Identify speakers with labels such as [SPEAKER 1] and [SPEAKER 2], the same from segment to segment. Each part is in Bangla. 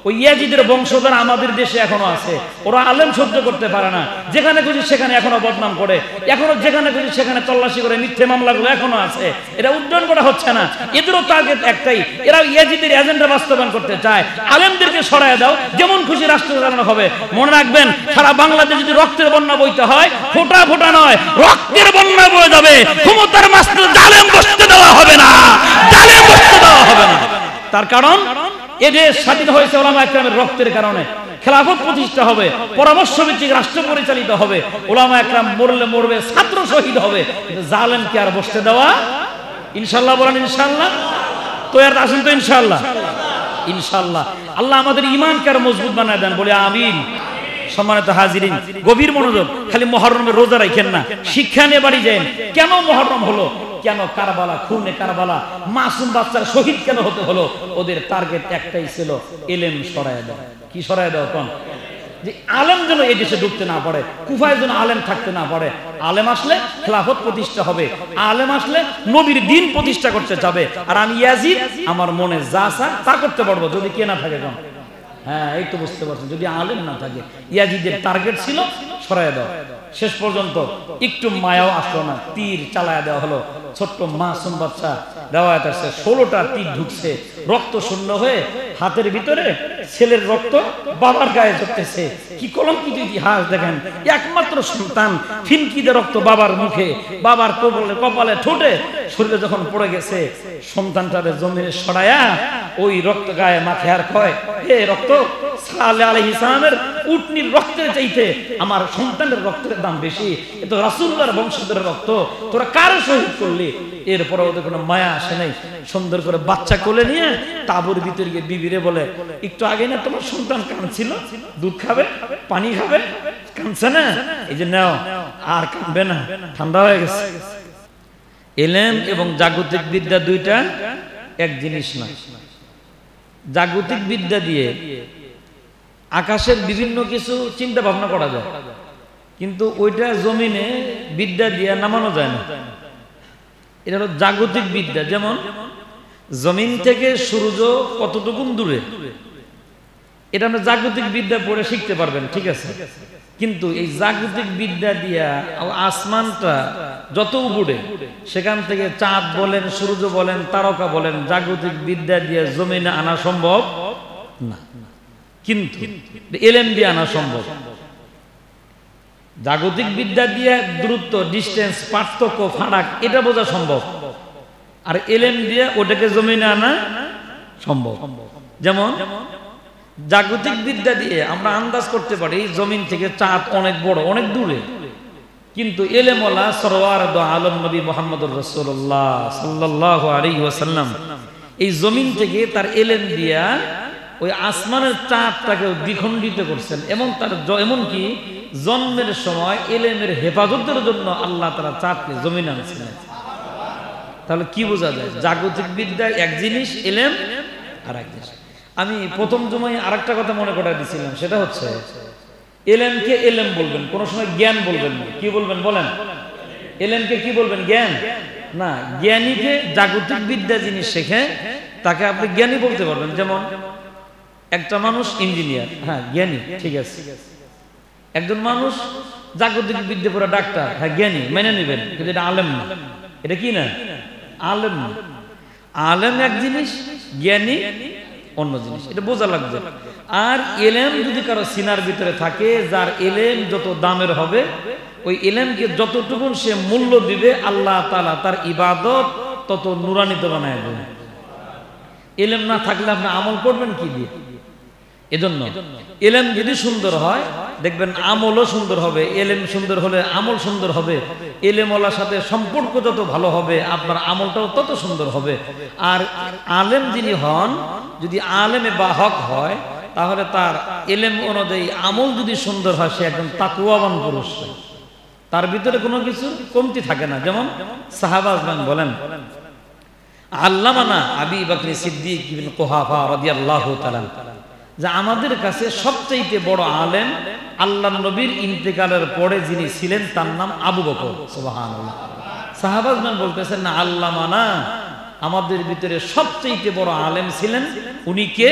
[SPEAKER 1] ওই ইয়াজিদের বংশধর আমাদের দেশে এখনো আছে। ওরা আলেম সহ্য করতে পারে না, যেখানে খুশি সেখানে এখনো বদনাম করে, এখনো যেখানে খুশি সেখানে তল্লাশি করে, মিথ্যে মামলাগুলো এখনো আছে। এটা উদ্যান করা হচ্ছে না। এদেরও টার্গেট একটাই, এরা ইয়াজিদের এজেন্ডা বাস্তবায়ন করতে চায়। আলেমদেরকে সরায় দাও, যেমন খুশি রাষ্ট্র চালানো হবে। মনে রাখবেন, সারা বাংলাদেশ যদি রক্তের বন্যা বইতে হয়, ফোঁটা ফোঁটা নয়, রক্তের বন্যা বয়ে যাবে। ক্ষমতার মাঝখানে জালেম বসতে দেওয়া হবে না, জালেম বসতে দেওয়া হবে না। তার কারণ এদেশ স্বাধীন হয়েছে ওলামা একরামের রক্তের কারণে। খেলাফত প্রতিষ্ঠা হবে, পরামর্শ ভিত্তিক রাষ্ট্র পরিচালিত হবে, ওলামা একরাম মরলে মরবে, ছাত্র শহীদ হবে, কিন্তু জালেমকে আর বসতে দেওয়া ইনশাআল্লাহ বলেন ইনশাআল্লাহ। তো এর আসেন তো ইনশাআল্লাহ, ইনশাআল্লাহ। আল্লাহ আমাদের ঈমানকে আর মজবুত বানায় দেন, বলে আমিন। সম্মানিত হাজিরিন, গভীর মনোযোগ। খালি মুহররমের রোজা রাখেন না, শিক্ষা নিয়ে বাড়ি যান। কেন মুহররম হলো, কেন কারবালা, খুনে কারবালা, মাসুম বাচ্চার শহীদ কেন হতে হলো? ওদের টার্গেট একটাই ছিল, ইলম সরায় দাও। কি সরায় দাও? কোন যে আলেম যেন এই দেশে ঢুকতে না পারে, কুফায় যেন আলেম থাকতে না পারে। আলেম আসলে খেলাফত প্রতিষ্ঠা হবে, আলেম আসলে নবীর দ্বীন প্রতিষ্ঠা করতে যাবে। আর আমি ইয়াজিদ, আমার মনে যা চায় তা করতে পারবো, যদি কে না থাকে। কোন হ্যাঁ, এই তো বুঝতে পারছেন, যদি আলেম না থাকে। ইয়াজিদের টার্গেট ছিল সরায় দাও। শেষ পর্যন্ত একটু মায়াও আসলো না, তীর চালায় দেওয়া হলো। ছোট্ট মাসুম বাচ্চা, রিওয়ায়াত আছে 16টা তীর ঢুকছে, রক্ত শূন্য হয়ে হাতের ভিতরে ছেলের রক্ত বাবার গায়ে ঝরতেছে। কি কলঙ্কিত ইতিহাস দেখেন! একমাত্র সন্তান, ফিনকিতে রক্ত বাবার মুখে, বাবার কপালে, ঠোঁটে, শরীরে যখন পড়ে গেছে, সন্তানটারে জমিনে সরায়া ওই রক্ত গায়ে মাখে আর কয়, হে রক্ত, সালেহ আলাইহিস সালামের উটনির রক্তের চাইতে আমার সন্তানের রক্তের দাম বেশি। এ তো রাসূলুল্লাহর বংশধরের রক্ত, তোরা কার শহীদ করলি? এরপরে ওদের কোনো মায়া আসে নাই। সুন্দর করে বাচ্চা কোলে নিয়ে তাঁবুর ভিতরে গিয়ে বিবিরে বলে, একটু আগে না তোমার সন্তান কাঁদছিল, দুধ খাবে, পানি খাবে, কাঁদছে না, এই যে নাও, আর কাঁদবে না, ঠান্ডা হয়ে গেছে। ইলম এবং জাগতিক বিদ্যা দুইটা এক জিনিস না। জাগতিক বিদ্যা দিয়ে আকাশের বিভিন্ন কিছু চিন্তা ভাবনা করা যায়, কিন্তু ওইটা জমিনে বিদ্যা দিয়ে নামানো যায় না। এটা হলো জাগতিক বিদ্যা। যেমন জমিন থেকে সূর্য কতটুকু দূরে, এটা আমরা জাগতিক বিদ্যা পড়ে শিখতে পারবেন, ঠিক আছে। কিন্তু এই জাগতিক বিদ্যা দিয়া আসমানটা যত উপরে, সেখান থেকে চাঁদ বলেন, সূর্য বলেন, তারকা বলেন, জাগতিক বিদ্যা দিয়ে জমিনে আনা সম্ভব না, কিন্তু ইলম দিয়ে আনা সম্ভব। জাগতিক বিদ্যা দিয়ে দূরত্ব, ডিস্টেন্স, পার্থক্য, ফারাক এটা বোঝা সম্ভব, আর ইলম দিয়ে ওটাকে জমিনে আনা সম্ভব। যেমন জাগতিক বিদ্যা দিয়ে আমরা আন্দাজ করতে পারি জমিন থেকে চাঁদ অনেক বড়, অনেক দূরে, কিন্তু ইলমওয়ালা সরওয়ার দো আলম নবী মুহাম্মদুর রাসূলুল্লাহ সাল্লাল্লাহু আলাইহি ওয়াসাল্লাম এই জমিন থেকে তার ইলম দিয়া ওই আসমানের চাঁদটাকে দ্বিখণ্ডিত করছেন। এমনকি জন্মের সময় ইলমের হেফাজতের জন্য আল্লাহ তাআলা চাঁদকে জমিনে আনছিলেন। তাহলে কি বোঝা যায়? জাগতিক বিদ্যা এক জিনিস, ইলম আর এক জিনিস। আমি প্রথম জমায় আরেকটা কথা মনে করাই দিয়েছিলাম, সেটা হচ্ছে ইলমকে ইলম বলবেন, কোন সময় জ্ঞান বলবেন না। কি বলবেন বলেন? ইলমকে কি বলবেন? জ্ঞান না। জ্ঞানীকে জাগতিক বিদ্যা জিনিস শেখে, তাকে আপনি জ্ঞানী বলতে পারবেন। যেমন একটা মানুষ ইঞ্জিনিয়ার, হ্যাঁ জ্ঞানী, ঠিক আছে। একজন মানুষ জাগতিক বিদ্যা পড়া ডাক্তার, হ্যাঁ জ্ঞানী, মেনে নেবেন, কিন্তু এটা আলেম না। এটা কি না? আলেম না। আলেম এক জিনিস, জ্ঞানী অন্য জিনিস, এটা বোঝা লাগবে। আর ইলম যদি কারো সিনার ভিতরে থাকে, যার ইলম যত দামের হবে, ওই ইলমকে যতটুকু সে মূল্য দিবে, আল্লাহ তাআলা তার ইবাদত তত নুরানিত বানায় দেবে। ইলম না থাকলে আপনি আমল করবেন কি দিয়ে? এজন্য ইলম যদি সুন্দর হয়, দেখবেন আমলও সুন্দর হবে। ইলম সুন্দর হলে আমল সুন্দর হবে। ইলমওয়ালার সাথে সম্পর্ক যত ভালো হবে, আপনার আমলটাও তত সুন্দর হবে। আর আলেম যিনি হন, যদি আলেমে বা হক হয়, তাহলে তার ইলম অনুযায়ী আমল যদি সুন্দর হয়, সে একজন তাকওয়াবান পুরুষ, তার ভিতরে কোনো কিছু কমতি থাকে না। যেমন সাহাবাগণ বলেন, আল্লামানা আবু বকর সিদ্দিক ইবনে কুহাফা রাদিয়াল্লাহু তাআলা, যে আমাদের কাছে সবচেয়ে বড় আলেম আল্লাহর নবীর ইন্তেকালের পরে যিনি ছিলেন, তার নাম আবু বকর। সুবহানাল্লাহ। সাহাবাগণ বলতেছেন, না আল্লামানা আমাদের ভিতরে সবচেয়ে বড় আলেম ছিলেন উনি কে?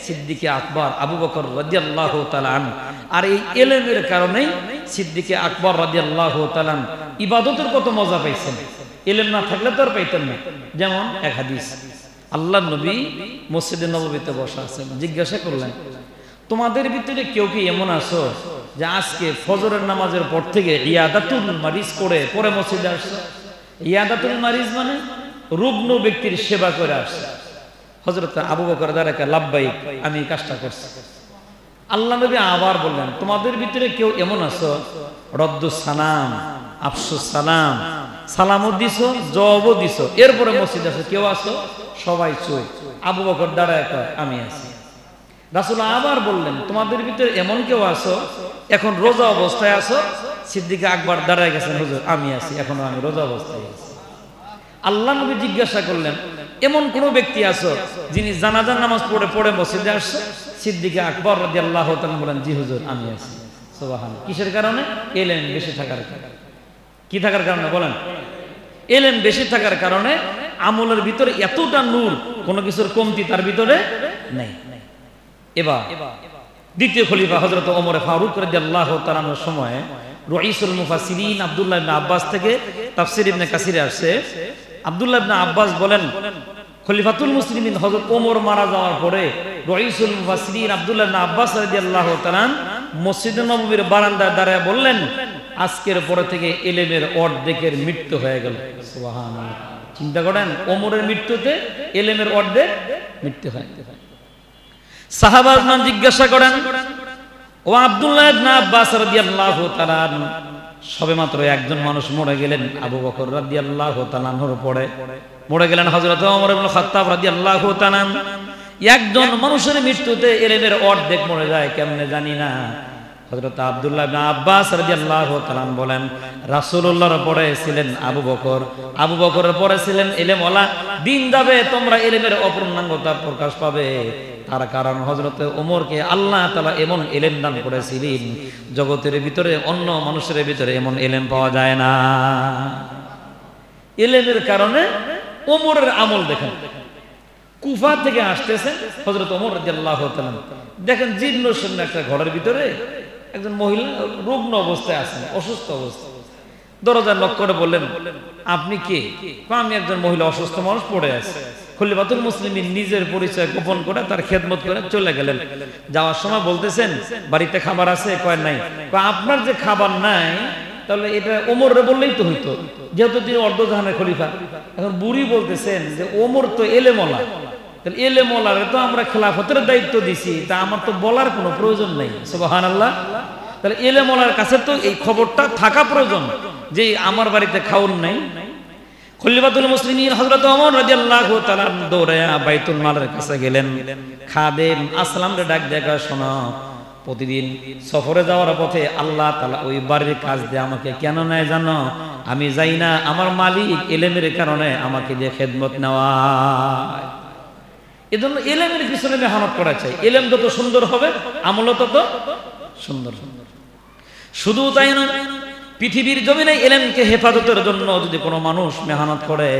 [SPEAKER 1] সিদ্দিকে আকবর আবু বকর রাদিয়াল্লাহু তাআলা আনহু। আর এই ইলমের কারণেই সিদ্দিকে আকবর রাদিয়াল্লাহু তাআলা ইবাদতের কত মজা পাইছেন, ইলম না থাকলে তো আর পাইতেন না। যেমন এক হাদিস, আল্লাহর নবী মসজিদে নববীতে বসা আছেন, জিজ্ঞাসা করলেন তোমাদের ভিতরে কেউ কি এমন আছো যে আজকে ফজরের নামাজের পর থেকে ইয়াদাতুল মারিজ করে পরে মসজিদে আসছে? ইয়াদাতুল মারিজ মানে রুগ্ন ব্যক্তির সেবা করে আসছে। হযরত আবু বকর দাঁড়াকে লাব্বাইক, আমি এই কাজটা করছি। আল্লাহ নবী আবার বললেন তোমাদের ভিতরে কেউ এমন আছো রদ্দুস সালাম, আফসুস সালাম, সালামও দিছো জবাবও দিছো, এরপরে মসজিদে আসো, কেউ আছো? সবাই চুপ। আবু বকর দাঁড়ায় কয় আমি আছি। রাসূল আবার বললেন তোমাদের ভিতরে এমন কেউ আছো এখন রোজা অবস্থায় আছো? সিদ্দিক আকবর দাঁড়ায় গেছেন, হুজুর আমি আছি, এখনো আমি রোজা অবস্থায় আছি। আল্লাহ নবী জিজ্ঞাসা করলেন এমন কোন ব্যক্তি আছো যিনি জানাজার নামাজ পড়ে পড়ে মসজিদে আসছে? সিদ্দিক আকবর রাদিয়াল্লাহু তাআলা বলেন জি হুজুর আমি আছি। সুবহানাল্লাহ। কিসের কারণে? ইলম বেশি থাকার কারণে। কি থাকার কারণে বলেন? ইলম বেশি থাকার কারণে আমলের ভিতরে এতটা নূর, কোনো কিছুর কমতি তার ভিতরে নেই। এবার দ্বিতীয় খলিফা হযরত ওমর ফারুক রাদিয়াল্লাহু তাআলার সময়ে রাইসুল মুফাসসিরিন আব্দুল্লাহ ইবনে আব্বাস থেকে তাফসীর ইবনে কাসিরে আসছে, আব্দুল্লাহ ইবনে আব্বাস বলেন খলিফাতুল মুসলিমিন হযরত ওমর মারা যাওয়ার পরে রাইসুল মুফাসসিরিন আব্দুল্লাহ ইবনে আব্বাস রাদিয়াল্লাহু তাআলা মসজিদে নববীর বারান্দায় দাঁড়ায় বললেন আজকের পরে থেকে ইলমের অর্ধেকের মৃত্যু হয়ে গেল। সুবহানাল্লাহ। চিন্তা করেন ওমরের মৃত্যুতে ইলমের অর্ধেক মৃত্যু হয়। সাহাবাগণ জিজ্ঞাসা করেন ও আব্দুল্লাহ ইবনে আব্বাস রাদিয়াল্লাহু তাআলা সবেমাত্র একজন মানুষ মরে গেলেন, আবু বকর রাদিয়াল্লাহু তাআলা আনহুর পরে মরে গেলেন হযরত ওমর ইবনে খাত্তাব রাদিয়াল্লাহু তাআলা। একজন মানুষের মৃত্যুতে ইলমের অর্ধেক মরে যায় কেমনে জানি না। হযরত আব্দুল্লাহ ইবনে আব্বাস রাদিয়াল্লাহু তাআলা বলেন রাসূলুল্লাহর পরে ছিলেন আবু বকর, আবু বকরের পরে ছিলেন ইলমওয়ালা। দিন যাবে তোমরা ইলমের অপূর্ণাঙ্গতা প্রকাশ পাবে, তার কারণ হযরত ওমরকে আল্লাহ তাআলা এমন ইলম দান করেছিলেন জগতের ভিতরে অন্য মানুষের ভিতরে এমন ইলম পাওয়া যায় না। ইলমের কারণে ওমরের আমল দেখেন, কুফা থেকে আসতেছেন হযরত ওমর রাদিয়াল্লাহু তাআলা, দেখেন জীর্ণ শীর্ণ একটা ঘরের ভিতরে একজন মহিলা রুগ্ন অবস্থায় আছেন, অসুস্থ অবস্থায়। দরজা নক করে বললেন আপনি কে? আমি একজন মহিলা, অসুস্থ মানুষ পড়ে আছে। খলিফাতুল মুসলিমিন নিজের পরিচয় গোপন করে তার খেদমত করে চলে গেলেন। যাওয়ার সময় বলতেছেন বাড়িতে খাবার আছে? কয় নাই। আপনার যে খাবার নাই তাহলে এটা ওমরে বললেই তো হইতো, যেহেতু তিনি অর্ধজাহানের খলিফা। এখন বুড়ি বলতেছেন যে ওমর তো এলেমওয়ালা, তাহলে এলেমওয়ালারে তো আমরা খেলাফতের দায়িত্ব দিছি, তা আমার তো বলার কোনো প্রয়োজন নেই। সুবহানাল্লাহ। তাহলে এলেমওয়ালার কাছে তো এই খবরটা থাকা প্রয়োজন যে আমার বাড়িতে খাওন নাই। খলিফাতুল মুসলিমিন হযরত ওমর রাদিয়াল্লাহু তাআলা দৌড়ায়া বাইতুল মালের কাছে গেলেন। খাদেম আসলামরে ডাক দেখা, শোনো প্রতিদিন সফরে যাওয়ার পথে আল্লাহ তাআলা ওই বাড়ির কাজ দিয়ে আমাকে কেন নেয় জানো? আমি যাই না, আমার মালিক ইলমের কারণে আমাকে দিয়ে খেদমত নেওয়ায়। এজন্য ইলমের পিছনে মেহনত করা চাই। ইলম যত সুন্দর হবে আমল তত সুন্দর। শুধু তাই নয়, পৃথিবীর জমিনে ইলমকে হেফাজতের জন্য যদি কোনো মানুষ মেহনত করে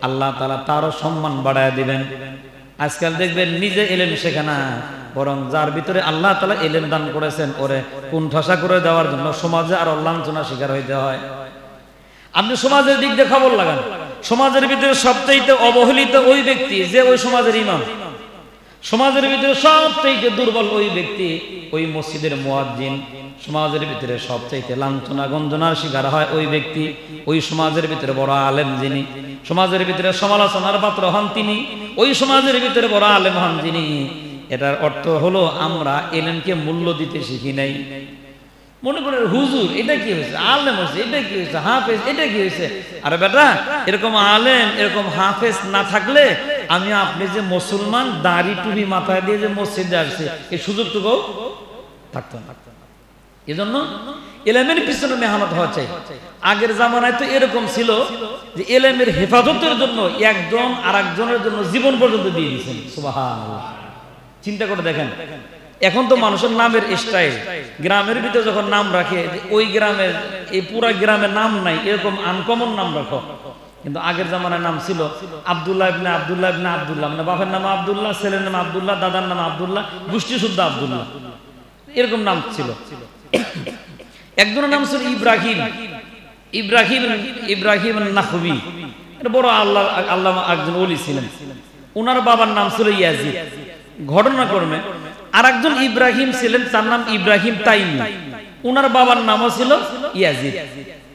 [SPEAKER 1] আল্লাহ তাআলা তারও সম্মান বাড়ায় দিবেন। আজকাল দেখবেন নিজে ইলম শেখে না, বরং যার ভিতরে আল্লাহ তাআলা ইলম দান করেছেন ওরে কুণ্ঠাসা করে দেওয়ার জন্য সমাজে আরো লাঞ্ছনা শিকার হইতে হয়। আপনি সমাজের দিক দিয়ে খবর লাগান, সমাজের ভিতরে সবচেয়ে অবহেলিত ওই ব্যক্তি যে ওই সমাজের ইমাম। সমাজের ভিতরে সবচেয়ে দুর্বল ওই ব্যক্তি ওই মসজিদের মুয়াজ্জিন। সমাজের ভিতরে সবচেয়ে লাঞ্ছনা গঞ্জনার শিকার হয় ওই ব্যক্তি ওই সমাজের ভিতরে বড় আলেম যিনি। সমাজের ভিতরে সমালোচনার পাত্র হন তিনি ওই সমাজের ভিতরে বড় আলেম হন যিনি। এটার অর্থ হলো আমরা ইলমকে মূল্য দিতে শিখি নাই। মনে করেন হুজুর এটা কি হয়েছে, আলেম হয়েছে এটা কি হয়েছে, হাফেজ এটা কি হয়েছে। আরে বেটা, এরকম আলেম এরকম হাফেজ না থাকলে আমি আপনি যে মুসলমান দাড়ি টুপি মাথায় দিয়ে যে মসজিদে আসছে এই সুযোগটুকু থাকতো না। এজন্য ইলমের পিছনে মেহনত হওয়া চাই। আগের জামানায় তো এরকম ছিল যে ইলমের হেফাজতের জন্য একজন আরেকজনের জন্য জীবন পর্যন্ত দিয়ে দিয়েছেন। সুবহানাল্লাহ। চিন্তা করে দেখেন, এখন তো মানুষের নামের স্টাইল, গ্রামের ভিতরে যখন নাম রাখে ওই গ্রামের এই পুরা গ্রামের নাম নাই এরকম আনকমন নাম রাখো, কিন্তু আগের জামানার নাম ছিল আব্দুল্লাহ ইবনে আব্দুল্লাহ ইবনে আব্দুল্লাহ, মানে বাবার নাম আব্দুল্লাহ, ছেলের নাম আব্দুল্লাহ, দাদার নাম আব্দুল্লাহ, গোষ্ঠী শুদ্ধ আব্দুল্লাহ, এরকম নাম ছিল। একজনের নাম ছিল ইব্রাহিম, ইব্রাহিম ইব্রাহিম নাখবি, এটা বড় আল্লাহ একজন ওলি ছিলেন। ওনার বাবার নাম ছিল ইয়াজিদ। ঘটনাক্রমে আর একজন ইব্রাহিম ছিলেন, তার নাম ইব্রাহিম তাইমি, ওনার বাবার নামও ছিল ইয়াজিদ।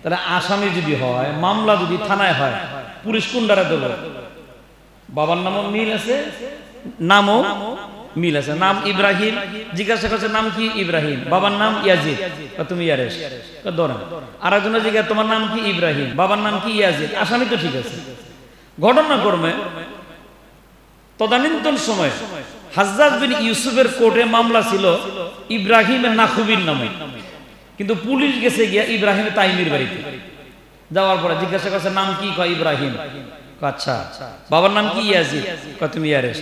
[SPEAKER 1] তাহলে আসামি যদি হয়, মামলা যদি থানায় হয়, পুলিশ কোন দ্বারা দেব? বাবার নামও মিল আছে, নামও মিল আছে। নাম ইব্রাহিম, জিজ্ঞাসা করছে নাম কি? ইব্রাহিম। বাবার নাম ইয়াজিদ, তুমি ইয়ারেশ ধরেন। আর একজন জিজ্ঞাসা তোমার নাম কি? ইব্রাহিম। বাবার নাম কি? ইয়াজিদ। আসামি তো ঠিক আছে। ঘটনাক্রমে তদানীন্তন সময় হাজ্জাজ বিন ইউসুফের কোর্টে মামলা ছিল ইব্রাহিমের নাখুবির নামে, কিন্তু পুলিশ গেছে গিয়া ইব্রাহিম তাইমির বাড়িতে। যাওয়ার পরে জিজ্ঞাসা করছে নাম কি? কয় ইব্রাহিম। আচ্ছা, বাবার নাম কি? ইয়াজিদ। কয় তুমি ইয়ারেশ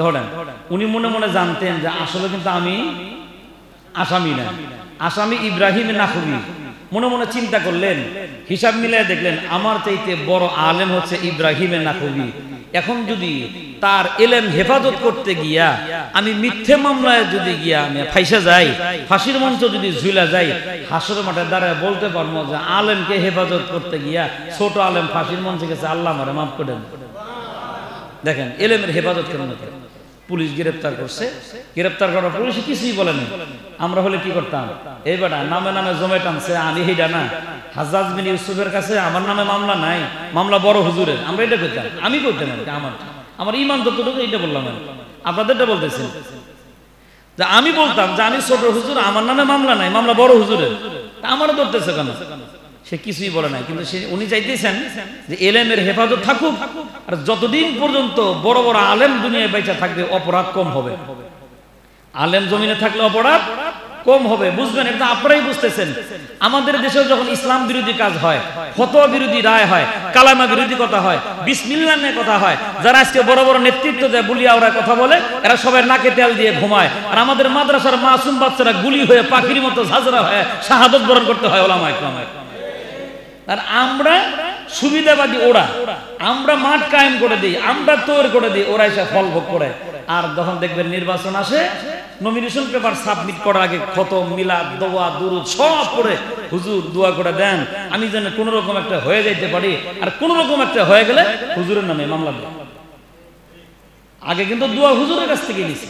[SPEAKER 1] ধরেন। উনি মনে মনে জানতেন যে আসলে কিন্তু আমি আসামি না, আসামি ইব্রাহিম নাখুবি। মনে মনে চিন্তা করলেন, হিসাব মিলিয়ে দেখলেন আমার চাইতে বড় আলেম হচ্ছে ইব্রাহিম নাখুবি। এখন যদি তার এলেম হেফাজত করতে গিয়া আমি মিথ্যে মামলায় যদি গিয়া আমি ফাইসা যাই, ফাঁসির মঞ্চ যদি ঝুলা যাই, হাসরের মাঠে দাঁড়ায় বলতে পারবো যে আলেমকে হেফাজত করতে গিয়া ছোট আলেম ফাঁসির মঞ্চে গেছে, আল্লাহ আমারে মাফ করে দেন। দেখেন এলেমের হেফাজত কেন করে। পুলিশ গ্রেপ্তার করছে, গ্রেপ্তার করার পুলিশ কিছুই বলেনি। আমরা হলে কি করতাম? এই বেটা নামে নামে জমে টানছে, আমি হেডা না। হাজ্জাজ বিন ইউসুফের কাছে আমার নামে মামলা নাই, মামলা বড় হুজুরের। আমরা এটা করতাম, আমি করতাম আর কি। আমার ইমান যতটুকু এটা বললাম, আপনাদেরটা বলতেছেন যে আমি বলতাম যে আমি ছোট হুজুর, আমার নামে মামলা নাই, মামলা বড় হুজুরের। আমারও ধরতেছে কেন? সে কিছুই বলে নাই, কিন্তু উনি চাইতেছেন যে এলেমের হেফাজত থাকুক, আর যতদিন পর্যন্ত বড় বড় আলেম দুনিয়ায় বেঁচে থাকবে অপরাধ কম হবে। আলেম জমিনে থাকলে অপরাধ কম হবে, বুঝবেন? এটা আপনারাই বুঝতেছেন। আমাদের দেশে যখন ইসলাম বিরোধী কাজ হয়, ফতোয়া বিরোধী রায় হয়, কালামা বিরোধী কথা হয়, বিসমিল্লাহ নিয়ে কথা হয়, যারা আজকে বড় বড় নেতৃত্ব দেয়, বুলিয়া ওরা কথা বলে, এরা সবাই নাকে তেল দিয়ে ঘুমায়। আর আমাদের মাদ্রাসার মাসুম বাচ্চারা গুলি হয়ে পাখির মতো ঝাঁঝরা হয়ে শাহাদত বরণ করতে হয় ওলামা ইকরামের। আর আমরা সুবিধাবাদী, ওরা আমরা মাঠ কায়েম করে দিই, আমরা তৈরি করে দিই, ওরা এসে ফল ভোগ করে। আর যখন দেখবেন নির্বাচন আসে, নমিনেশন পেপার সাবমিট করার আগে খতম, মিলাদ, দোয়া, দুরুদ সব করে হুজুর দোয়া করে দেন আমি যেন কোন রকম একটা হয়ে যাইতে পারি, আর কোন রকম একটা হয়ে গেলে হুজুরের নামে মামলা দেয়। আগে কিন্তু দোয়া হুজুরের কাছ থেকে নিছি।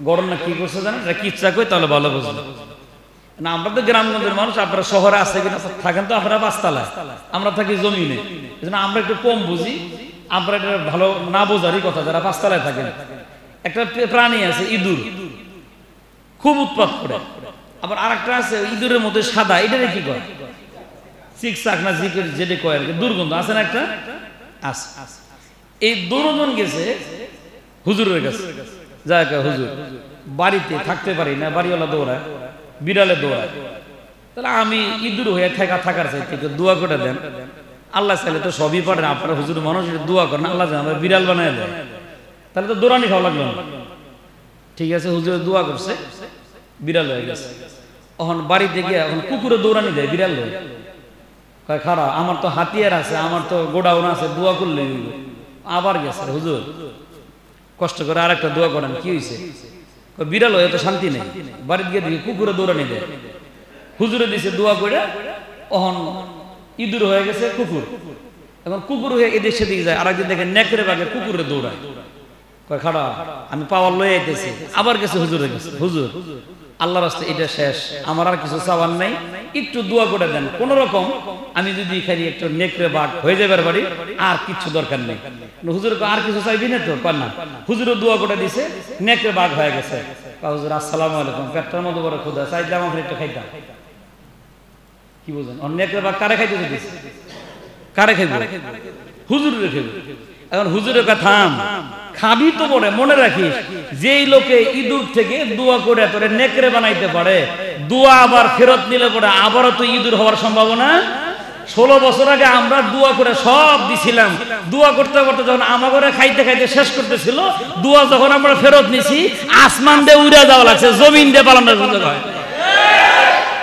[SPEAKER 1] গরম না কি করছে জানেন? এটা কি ইচ্ছা করে তাহলে ভালো বুঝলো না। আমরা তো গ্রামগঞ্জের মানুষ, আপনারা শহরে আছে কিনা থাকেন তো, আপনারা পাঁচতলায়, আমরা থাকি জমিনে। আমরা একটু কম বুঝি, আমরা এটা ভালো না বোঝারই কথা। যারা পাঁচতলায় থাকেন, একটা প্রাণী আছে ইঁদুর, খুব উৎপাত করে। আবার আরেকটা আছে ইঁদুরের মধ্যে সাদা, এটারে কি কয়? চিকচাক না জিকের যেটা কয় আর কি, দুর্গন্ধ আছে না একটা আছে। এই দুজন গেছে হুজুরের কাছে, যা হুজুর বাড়িতে থাকতে পারি না, বাড়িওয়ালা দৌড়ায়, বিড়ালে দৌড়ায়, তাহলে আমি ইঁদুর হয়ে থাকার চাইতে দোয়া করে দেন। আল্লাহ চাইলে তো সবই পারেন, আপনারা হুজুর মানুষ দোয়া করেন, আল্লাহ আমরা বিড়াল বানায় দেয়, তাহলে তো দৌড়ানি খাওয়া লাগলো না। ঠিক আছে, হুজুরে দোয়া করছে, বিড়াল হয়ে গেছে। এখন বাড়িতে গিয়ে এখন কুকুরে দৌড়ানি দেয়, বিড়াল হয়ে কয় খারাপ, আমার তো হাতিয়ার আছে, আমার তো গোডাউন আছে, দোয়া করলে আবার গেছে। হুজুর কষ্ট করে আরেকটা দোয়া করেন। কি হয়েছে? বিড়াল হয়ে তো শান্তি নেই, বাড়িতে গিয়ে দেখি কুকুরে দৌড়ানি দেয়। হুজুরে দিছে দোয়া করে, অহন ইঁদুর হয়ে গেছে কুকুর। এখন কুকুর হয়ে এদিক সেদিকে যায়, আর একদিন দেখে নেকড়ে বাগে কুকুরে দৌড়ায়। কয় খাড়া, আমি পাওয়ার লয়ে আইতেছি, আবার গেছে হুজুরে গেছে। হুজুর আল্লাহর রাস্তায় এটা শেষ, আমার আর কিছু চাওয়ার নাই, একটু দোয়া করে দেন, কোন রকম আমি যদি খালি একটু নেকড়ে বাঘ হয়ে যাবার পারি, আর কিছু দরকার নেই। হুজুর আর কিছু চাইবি না তো? কর না। হুজুরও দোয়া করে দিছে, নেকড়ে বাঘ হয়ে গেছে। হুজুর আসসালামু আলাইকুম, পেটটার মধ্যে বড় ক্ষুধা, চাইলাম আমার একটু খাইতাম। কি বুঝলেন? নেকড়ে বাঘ কারে খাইতে দিছে? কারে খাইব? হুজুর রেখে। এখন হুজুরের কথা খাবি তো বলে মনে রাখিস, যেই লোকে ইঁদুর থেকে দোয়া করে তোরে নেকড়ে বানাইতে পারে, দোয়া আবার ফেরত নিলে পরে আবারও তো ইঁদুর হওয়ার সম্ভাবনা। 16 বছর আগে আমরা দোয়া করে সব দিছিলাম, দোয়া করতে করতে যখন আমাগরে খাইতে খাইতে শেষ করতেছিল, দোয়া যখন আমরা ফেরত নিছি, আসমান দিয়ে উড়ে যাওয়া লাগছে, জমিন দিয়ে পালানোর সুযোগ হয়।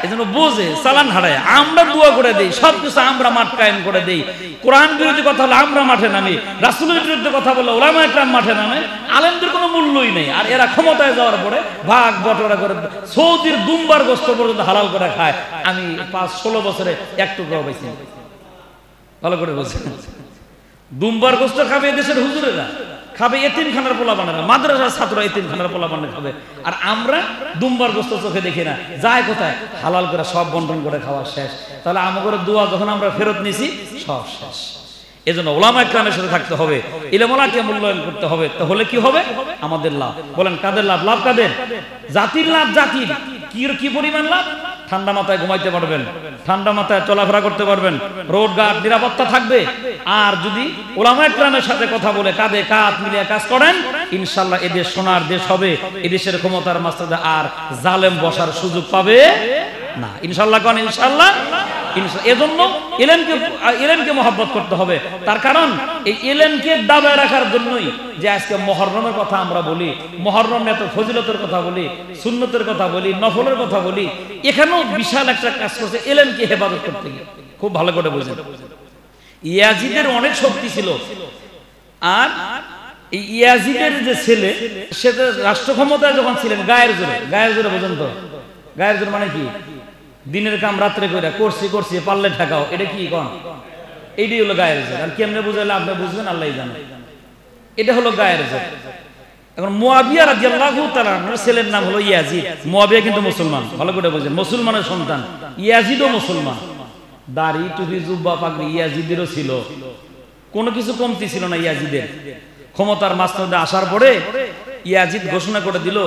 [SPEAKER 1] এজন্য বোঝে চালান হারায়। আমরা দোয়া করে দেই, সবকিছু আমরা মাঠ কায়েম করে দেই। কোরআন বিরোধী কথা হলে আমরা মাঠে নামি, রাসূলের বিরুদ্ধে কথা বলে ওলামায়ে কেরাম মাঠে নামে, আলেমদের কোনো মূল্যই নেই। আর এরা ক্ষমতায় যাওয়ার পরে ভাগ বটরা করে সৌদির দুম্বার গোশত পর্যন্ত হালাল করে খায়। আমি 5-16 বছরে এক টুকরাও পাইছি। ভালো করে বলছেন, দুম্বার গোশত খাবে এদেশের হুজুরেরা, খাবে এতিমখানার পোলাপানেরা, মাদ্রাসার ছাত্র এতিমখানার পোলাপানে খাবে। আর আমরা দুম্বার গোশত চোখে দেখি না, যায় কোথায়? হালাল করে সব বন্টন করে খাওয়া শেষ। তাহলে আমাদের দোয়া যখন আমরা ফেরত নিছি সব শেষ। এজন্য ওলামায়ে কেরামের সাথে থাকতে হবে, ইলমওয়ালাকে মূল্যায়ন করতে হবে। তাহলে কি হবে? আমাদের লাভ। বলেন কাদের লাভ? লাভ কাদের? জাতির লাভ। জাতির কি পরিমাণ লাভ? ঠান্ডা মাথায় ঘুমাইতে পারবেন, ঠান্ডা মাথায় চলাফেরা করতে পারবেন, রোড ঘাট নিরাপত্তা থাকবে। আর যদি ওলামায়ে কেরামের সাথে কথা বলে কাঁধে কাঁধ মিলিয়ে কাজ করেন, ইনশাআল্লাহ এদেশ সোনার দেশ হবে। এদেশের ক্ষমতার মাঝখানে আর জালেম বসার সুযোগ পাবে না। ইনশাআল্লাহ কোন ইনশাআল্লাহ। এজন্য ইলমকে মহব্বত করতে হবে। তার কারণ এই ইলমকে দাবায় রাখার জন্যই যে আজকে মুহররমের কথা আমরা বলি, মুহররম এত ফজিলতের কথা বলি, সুন্নতের কথা বলি, নফলের কথা বলি। এখানেও বিশাল একটা কাজ করছে ইলমকে হেফাজত করতে গিয়ে। খুব ভালো করে বুঝেন, ইয়াজিদের অনেক শক্তি ছিল। আর এই ইয়াজিদের যে ছেলে, সেটা রাষ্ট্র ক্ষমতায় যখন ছিলেন গায়ের জোরে বোঝেন তো? গায়ের জোর মানে কি? দিনের কাম রাত্রে করে করছি পারলে ঠেকাও, এটা কি কোন? এইটাই হলো গায়ের জোর। আর কেমনে বুঝাইলে আপনি বুঝবেন, আল্লাহই জানে। এটা হলো গায়ের জোর। এখন মুয়াবিয়া রাদিয়াল্লাহু তাআলা আনহুর ছেলের নাম হলো ইয়াজিদ। মুয়াবিয়া কিন্তু মুসলমান, ভালো করে বুঝেন, মুসলমানের সন্তান। ইয়াজিদও মুসলমান, দাড়ি টুপি জুব্বা পাগড়ি ইয়াজিদেরও ছিল, কোনো কিছু কমতি ছিল না ইয়াজিদের। ক্ষমতার মাঝখানে আসার পরে ইয়াজিদ ঘোষণা করে দিল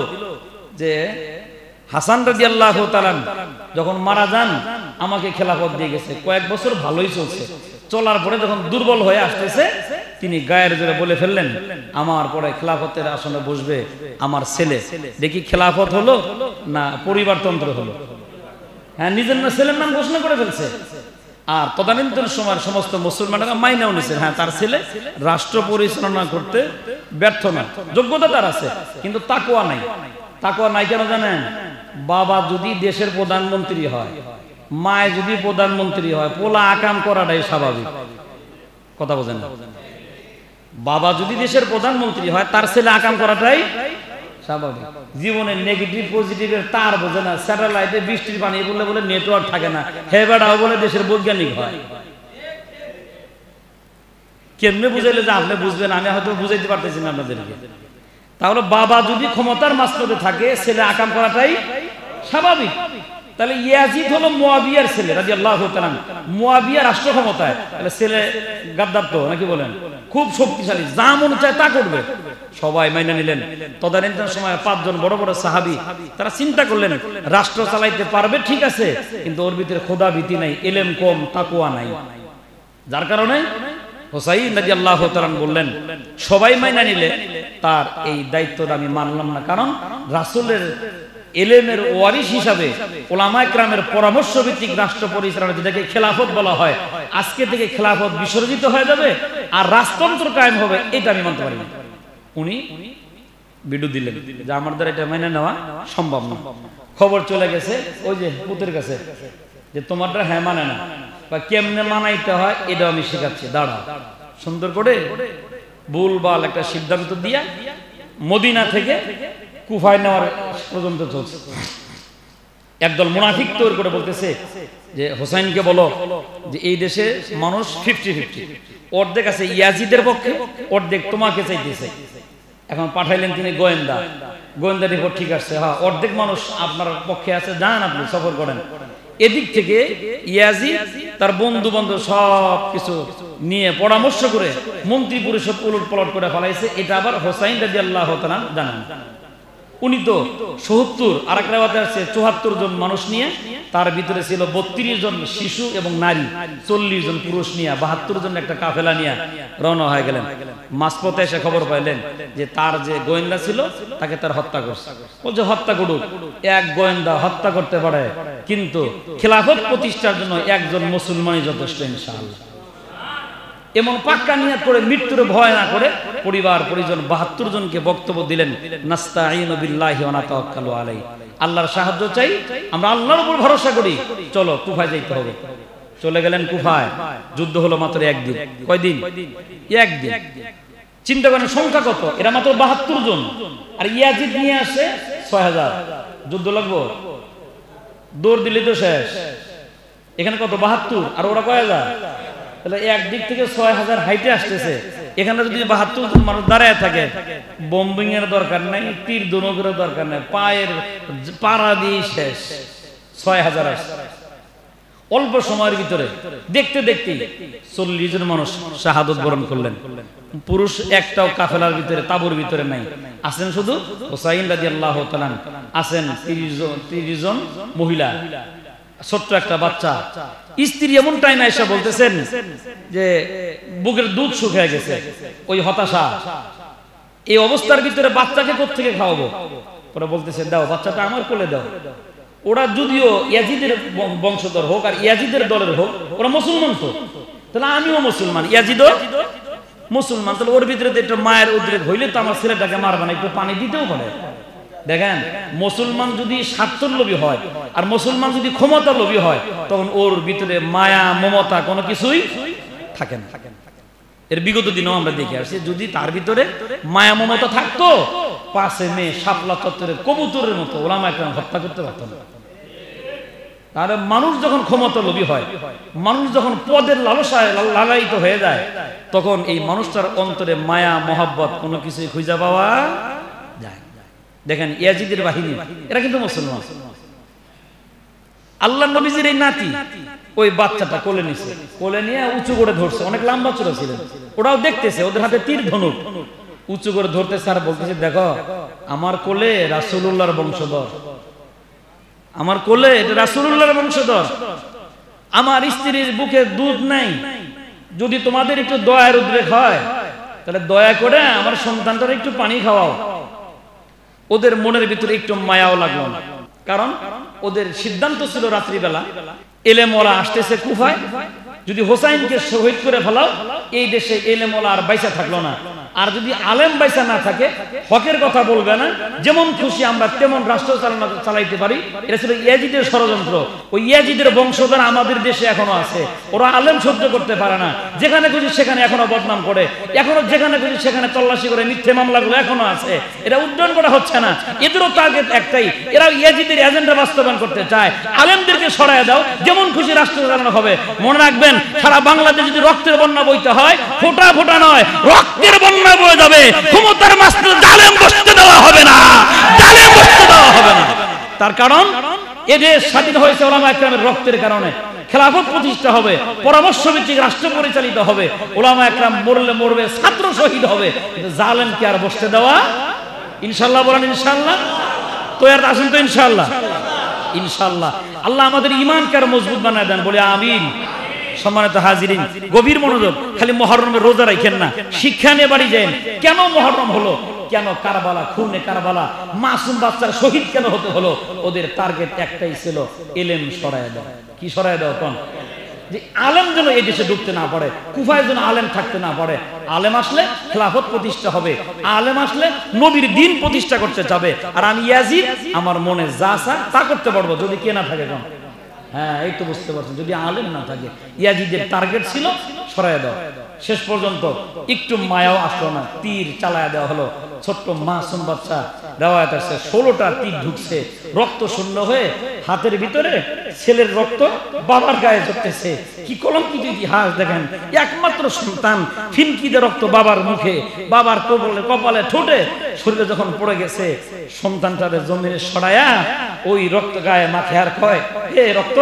[SPEAKER 1] যে হাসান রাদিয়াল্লাহু তাআলা যখন মারা যান আমাকে খেলাফত দিয়ে গেছে। কয়েক বছর ভালোই চলছে, চলার পরে যখন দুর্বল হয়ে আসতেছে তিনি গায়ের জোরে বলে ফেললেন, আমার পরে খেলাফতের আসনে বসবে আমার ছেলে। দেখি খেলাফত হলো না পরিবারতন্ত্র হলো? হ্যাঁ, নিজের ছেলের নাম ঘোষণা করে ফেলছে। আর তদানীন্তন সময়ের সমস্ত মুসলমানেরা মাইনাও নিছেন, হ্যাঁ তার ছেলে রাষ্ট্র পরিচালনা করতে ব্যর্থ না, যোগ্যতা তার আছে, কিন্তু তাকওয়া নাই। তাকওয়া নাই কেন জানেন? বাবা যদি দেশের প্রধানমন্ত্রী হয়, মায় যদি প্রধানমন্ত্রী হয়, পোলা আকাম করাটাই স্বাভাবিক। কথা বোঝেন? বাবা যদি দেশের প্রধানমন্ত্রী হয়, তার ছেলে আকাম করাটাই স্বাভাবিক। জীবনে নেগেটিভ পজিটিভের তার বোঝে না, স্যাটেলাইটে বৃষ্টির পানি বলে নেটওয়ার্ক থাকে না, হে বেড়াও বলে দেশের বৈজ্ঞানিক হয়। কেমনে বুঝাইলে যে আপনি বুঝবেন, আমি হয়তো বুঝাইতে পারতেছি না আপনাদেরকে। তাহলে বাবা যদি ক্ষমতার মাঝখানে থাকে, ছেলে আকাম করাটাই স্বাভাবিক। তাহলে ইয়াজিদ হলো মুয়াবিয়ার ছেলে রাদিয়াল্লাহু তাআলা। মুয়াবিয়া রাষ্ট্র ক্ষমতায়, তাহলে ছেলে গাদ্দার তো নাকি বলেন? খুব শক্তিশালী, যা মন চায় তা করবে। সবাই মাইনা নিলেন। তদানীন্তন সময়ে 5 জন বড় বড় সাহাবী তারা চিন্তা করলেন রাষ্ট্র চালাইতে পারবে ঠিক আছে, কিন্তু ওর ভিতরে খোদা ভীতি নাই, ইলম কম, তাকওয়া নাই। যার কারণে হুসাইন রাদিয়াল্লাহু তাআলা বললেন, সবাই মাইনা নিলে তার এই দায়িত্বটা আমি মানলাম না, কারণ রাসূলের ইলমের ওয়ারিস হিসাবে উলামায়ে কেরামের পরামর্শ ভিত্তিক রাষ্ট্র পরিচালনা, যেটাকে খেলাফত বলা হয়, আজকে থেকে খেলাফত বিসর্জিত হয়ে যাবে আর রাজতন্ত্র কায়েম হবে, এটা আমি মানতে পারি না। উনি বিডু দিলেন যে আমার দ্বারা এটা মেনে নেওয়া সম্ভব না। খবর চলে গেছে ওই যে পুতের কাছে যে তোমারটা হ্যাঁ মানে না, বা কেমনে মানাইতে হয় এটা আমি শেখাচ্ছি, দাঁড়াও। সুন্দর করে ভুলভাল একটা সিদ্ধান্ত দিয়া মদিনা থেকে কুফায় নেওয়ার পর্যন্ত চলছে। একদল মুনাফিক তৈরি করে বলতেছে যে হোসাইনকে বলো যে এই দেশে মানুষ 50-50, অর্ধেক আছে ইয়াজিদের পক্ষে, অর্ধেক তোমাকে চাইতেছে। এখন পাঠাইলেন তিনি গোয়েন্দা রিপোর্ট ঠিক আছে, হ্যাঁ অর্ধেক মানুষ আপনার পক্ষে আছে, যান আপনি সফর করেন। এদিক থেকে ইয়াজিদ তার বন্ধু বান্ধব সব কিছু নিয়ে পরামর্শ করে মন্ত্রী পরিষদ উলট পালট করে ফেলাইছে। এটা আবার হোসাইন রাদিয়াল্লাহু তাআলা জানেন। উনি তো 70 আর এক রাওয়াতে আছে 74 জন মানুষ নিয়ে, তার ভিতরে ছিল 32 জন শিশু এবং নারী, 40 জন পুরুষ নিয়ে 72 জন একটা কাফেলা নিয়ে রওনা হয়ে গেলেন। মাঝপথে এসে খবর পাইলেন যে তার যে গোয়েন্দা ছিল তাকে তার হত্যা করছে। বলছে হত্যা করুক, এক গোয়েন্দা হত্যা করতে পারে, কিন্তু খেলাফত প্রতিষ্ঠার জন্য একজন মুসলমানই যথেষ্ট ইনশাআল্লাহ। এমন পাক্কা নিয়ত করে মৃত্যুর ভয় না করে পরিবার পরিজন 72 জনকে বক্তব্য দিলেন, নাস্তাঈনু বিল্লাহি ওয়া নাতাওয়াক্কালু আলাইহি, আল্লাহর সাহায্য চাই, আমরা আল্লাহর উপর ভরসা করি, চলো কুফায় যাইতে হবে। চলে গেলেন কুফায়। যুদ্ধ হলো মাত্র একদিন। কয়দিন? একদিন। চিন্তা করেন সংখ্যা কত, এরা মাত্র 72 জন, আর ইয়াজিদ নিয়ে আসে 6000। যুদ্ধ লাগবো? দৌড় দিলে তো শেষ। এখানে কত? 72, আর ওরা কয় হাজার? তাহলে একদিক থেকে 6000 হাইটে আসতেছে। এখানে যদি 72 জন মানুষ দাঁড়ায় থাকে, বোম্বিং এর দরকার নাই, তীর ধনুকের দরকার নাই, পায়ের পাড়া দিয়ে শেষ। 6000 আসছে অল্প সময়ের ভিতরে। দেখতে দেখতে 40 জন মানুষ শাহাদত বরণ করলেন। পুরুষ একটাও কাফেলার ভিতরে, তাবুর ভিতরে নাই। আছেন শুধু হুসাইন রাদিয়াল্লাহু তাআলা, আছেন 30 জন মহিলা, ছোট্ট একটা বাচ্চা। স্ত্রী এমন টাইমে এসে বলতেছেন যে বুকের দুধ শুকিয়ে গেছে, ওই হতাশা। এই অবস্থার ভিতরে বাচ্চাকে কোত্থেকে খাওয়াবো? পরে বলতেছে, দাও বাচ্চাটা আমার কোলে দাও। ওরা যদিও ইয়াজিদের বংশধর হোক আর ইয়াজিদের দলের হোক, ওরা মুসলমান তো, তাহলে আমিও মুসলমান, ইয়াজিদও মুসলমান, তাহলে ওর ভিতরে একটা মায়ের উদ্রেক হইলে তো আমার ছেলেটাকে মারবে না, একটু পানি দিতেও পারে। দেখেন, মুসলমান যদি স্বার্থলোভী হয় আর মুসলমান যদি ক্ষমতা লোভী হয়, তখন ওর ভিতরে মায়া মমতা কোনো কিছুই থাকে না। এর বিগত দিনেও আমরা দেখে আসছি, যদি তার ভিতরে মায়া মমতা থাকতো, 5 মে শাপলা চত্বরের কবুতরের মতো ওলামায়ে কেরাম হত্যা করতে পারত না। আর মানুষ যখন ক্ষমতা লোভী হয়, মানুষ যখন পদের লালসায় লালায়িত হয়ে যায়, তখন এই মানুষটার অন্তরে মায়া মহব্বত কোনো কিছুই খুঁজে পাওয়া যায়। দেখেন ইয়াজিদের বাহিনী, এরা কিন্তু মুসলমান। আল্লাহ নবীজির এই নাতি ওই বাচ্চাটা কোলে নিছে, কোলে নিয়ে উঁচু করে ধরছে, অনেক লম্বা চূড়া ছিলেন, ওরাও দেখতেছে, ওদের হাতে তীর ধনুক, উঁচু করে ধরতেছে আর বলতেছে, দেখো আমার কোলে রাসূলুল্লাহর বংশধর, আমার কোলে এটা রাসূলুল্লাহর বংশধর, আমার স্ত্রীর বুকে দুধ নাই, যদি তোমাদের একটু দয়ার উদ্রেক হয় তাহলে দয়া করে আমার সন্তানটার একটু পানি খাওয়াও। ওদের মনের ভিতরে একটু মায়াও লাগলো না, কারণ ওদের সিদ্ধান্ত ছিল রাত্রিবেলা এলেমওয়ালা আসতেছে কুফায়, যদি হোসাইনকে শহীদ করে ফেলাও, এই দেশে এলেমওয়ালা আর বাইসা থাকলো না। আর যদি আলেম বাইসা না থাকে, হকের কথা বলবে না, যেমন খুশি আমরা তেমন রাষ্ট্র চালাইতে পারি, এটা ছিল ইয়াজিদের ষড়যন্ত্র। ওই ইয়াজিদের বংশধর আমাদের দেশে এখনো আছে, ওরা আলেম সহ্য করতে পারে না, যেখানে খুশি সেখানে এখনো বদনাম করে, এখনো যেখানে খুশি সেখানে তল্লাশি করে, মিথ্যে মামলাগুলো এখনো আছে, এটা উদ্যান করা হচ্ছে না। এদেরও টার্গেট একটাই, এরা ইয়াজিদের এজেন্ডা বাস্তবায়ন করতে চায়। আলেমদেরকে সরায় দাও, যেমন খুশি রাষ্ট্র চালানো হবে। মনে রাখবেন, সারা বাংলাদেশ যদি রক্তের বন্যা বইতে হয়, ফোঁটা ফোঁটা নয়, রক্তের বন্যা বয়ে যাবে। ক্ষমতার মাঝখানে জালেম বসতে দেওয়া হবে না, জালেম বসতে দেওয়া হবে না। তার কারণ এদেশ স্বাধীন হয়েছে ওলামায়ে কেরামের রক্তের কারণে। খেলাফত প্রতিষ্ঠা হবে, পরামর্শ ভিত্তিক রাষ্ট্র পরিচালিত হবে, ওলামায়ে কেরাম মরলে মরবে, ছাত্র শহীদ হবে, কিন্তু জালেমকে আর বসতে দেওয়া ইনশাআল্লাহ। বলেন ইনশাআল্লাহ। তো আর আসেন তো ইনশাআল্লাহ, ইনশাআল্লাহ। আল্লাহ আমাদের ঈমানকে আর মজবুত বানায় দেন, বলে আমিন। সম্মানিত হাজিরিন, গভীর মনোযোগ, খালি মুহররমের রোজা রাখেন না, শিক্ষা নিয়ে বাড়ি যান। কেন মুহররম হলো, কেন কারবালা, খুনে কারবালা, মাসুম বাচ্চার শহীদ কেন হতে হলো? ওদের টার্গেট একটাই ছিল, ইলম সরায় দাও। কি সরায় দাও? কোন যে আলেম যেন এই দেশে ঢুকতে না পারে, কুফায় যেন আলেম থাকতে না পারে। আলেম আসলে খেলাফত প্রতিষ্ঠা হবে, আলেম আসলে নবীর দ্বীন প্রতিষ্ঠা করতে যাবে। আর আমি ইয়াজিদ, আমার মনে যা চায় তা করতে পারবো, যদি কে না থাকে। কোন? হ্যাঁ, এই তো বুঝতে পারছেন, যদি আলেম না থাকে। ইয়াজিদের টার্গেট ছিল সরায় দাও। শেষ পর্যন্ত একটু মায়াও আসলো না, তীর চালায় দেওয়া হলো। ছোট্ট মাসুম বাচ্চা, রিওয়ায়াত আছে 16টা তীর ঢুকছে, রক্ত শূন্য হয়ে হাতের ভিতরে ছেলের রক্ত বাবার গায়ে ঝরতেছে। কি কলঙ্কিত ইতিহাস দেখেন, একমাত্র সন্তান, ফিনকিতে রক্ত বাবার মুখে, বাবার কপালে, ঠোঁটে, শরীরে যখন পড়ে গেছে, সন্তানটারে জমিনে সরায়া ওই রক্ত গায়ে মাখে আর কয়, হে রক্ত,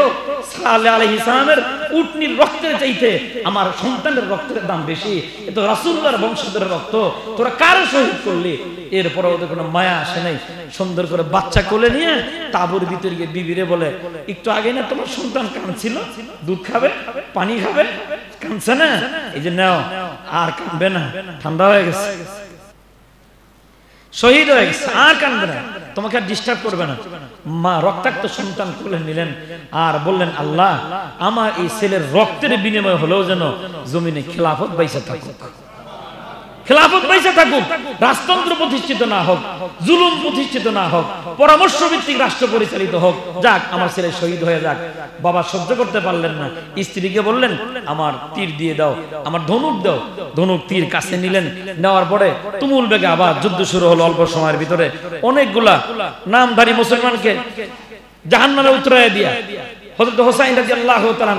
[SPEAKER 1] সালেহ আলাইহিস সালামের উটনির রক্তের চাইতে আমার সন্তানের রক্তের দাম বেশি, এ তো রাসূলুল্লাহর বংশধরের রক্ত, তোরা কার শহীদ করলি? এরপরে ওদের কোনো মায়া আসে নাই, সুন্দর করে বাচ্চা কোলে নিয়ে তাঁবুর ভিতরে গিয়ে বিবিরে বলে, একটু আগে না তোমার সন্তান কাঁদছিল, দুধ খাবে, পানি খাবে, কাঁদছে না, এই যে নাও, আর কাঁদবে না, ঠান্ডা হয়ে গেছে, শহীদ হয়ে গেছে, আর কাঁদবে না। তোমাকে আর ডিস্টার্ব করবে না। মা রক্তাক্ত সন্তান কোলে নিলেন আর বললেন, আল্লাহ আমার এই ছেলের রক্তের বিনিময় হলেও যেন জমিনে খেলাফত বাইসা থাকুক, খেলাফত বাইসা থাকুক, রাজতন্ত্র প্রতিষ্ঠিত না হোক, জুলুম প্রতিষ্ঠিত না হোক, পরামর্শ ভিত্তিক রাষ্ট্র পরিচালিত হোক, যাক আমার ছেলে শহীদ হয়ে যাক। বাবা সহ্য করতে পারলেন না, স্ত্রীকে বললেন, আমার তীর দিয়ে দাও, আমার ধনুক দাও। ধনুক তীর কাছে নিলেন, নেওয়ার পরে তুমুল বেগে আবার যুদ্ধ শুরু হলো। অল্প সময়ের ভিতরে অনেকগুলা নামধারী মুসলমানকে জাহান্নামে উতরাইয়া দিয়া হযরত হুসাইন রাদিয়াল্লাহু তাআলা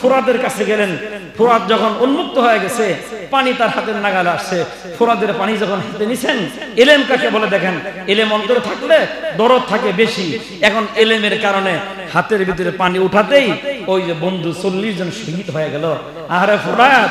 [SPEAKER 1] ফুরাতের কাছে গেলেন। ফুরাত যখন উন্মুক্ত হয়ে গেছে, পানি তার হাতের নাগালে আসছে। ফুরাতের পানি যখন হাতে নিছেন, ইলম কাকে বলে দেখেন, ইলম অন্তরে থাকলে দরদ থাকে বেশি। এখন ইলমের কারণে হাতের ভিতরে পানি উঠাতেই ওই যে বন্ধু 40 জন শহীদ হয়ে গেল। আরে ফুরাত,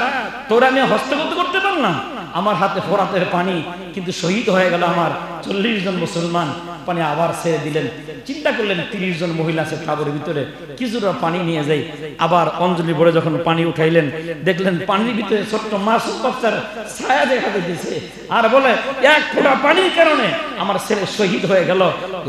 [SPEAKER 1] তোরা আমি হস্তগত করতে পারলাম, আমার হাতে ফোরাতের পানি, কিন্তু শহীদ হয়ে গেল আমার 40 জন মুসলমান। পানি আবার ছেড়ে দিলেন। চিন্তা করলেন 30 জন মহিলা আছে কাবরের ভিতরে, কিছুটা পানি নিয়ে যাই। আবার অঞ্জলি ভরে যখন পানি উঠাইলেন, দেখলেন পানির ভিতরে ছোট্ট মাসুম বাচ্চার ছায়া দেখা দিতেছে। আর বলে, এক ফোঁটা পানির কারণে আমার ছেলে শহীদ হয়ে গেল,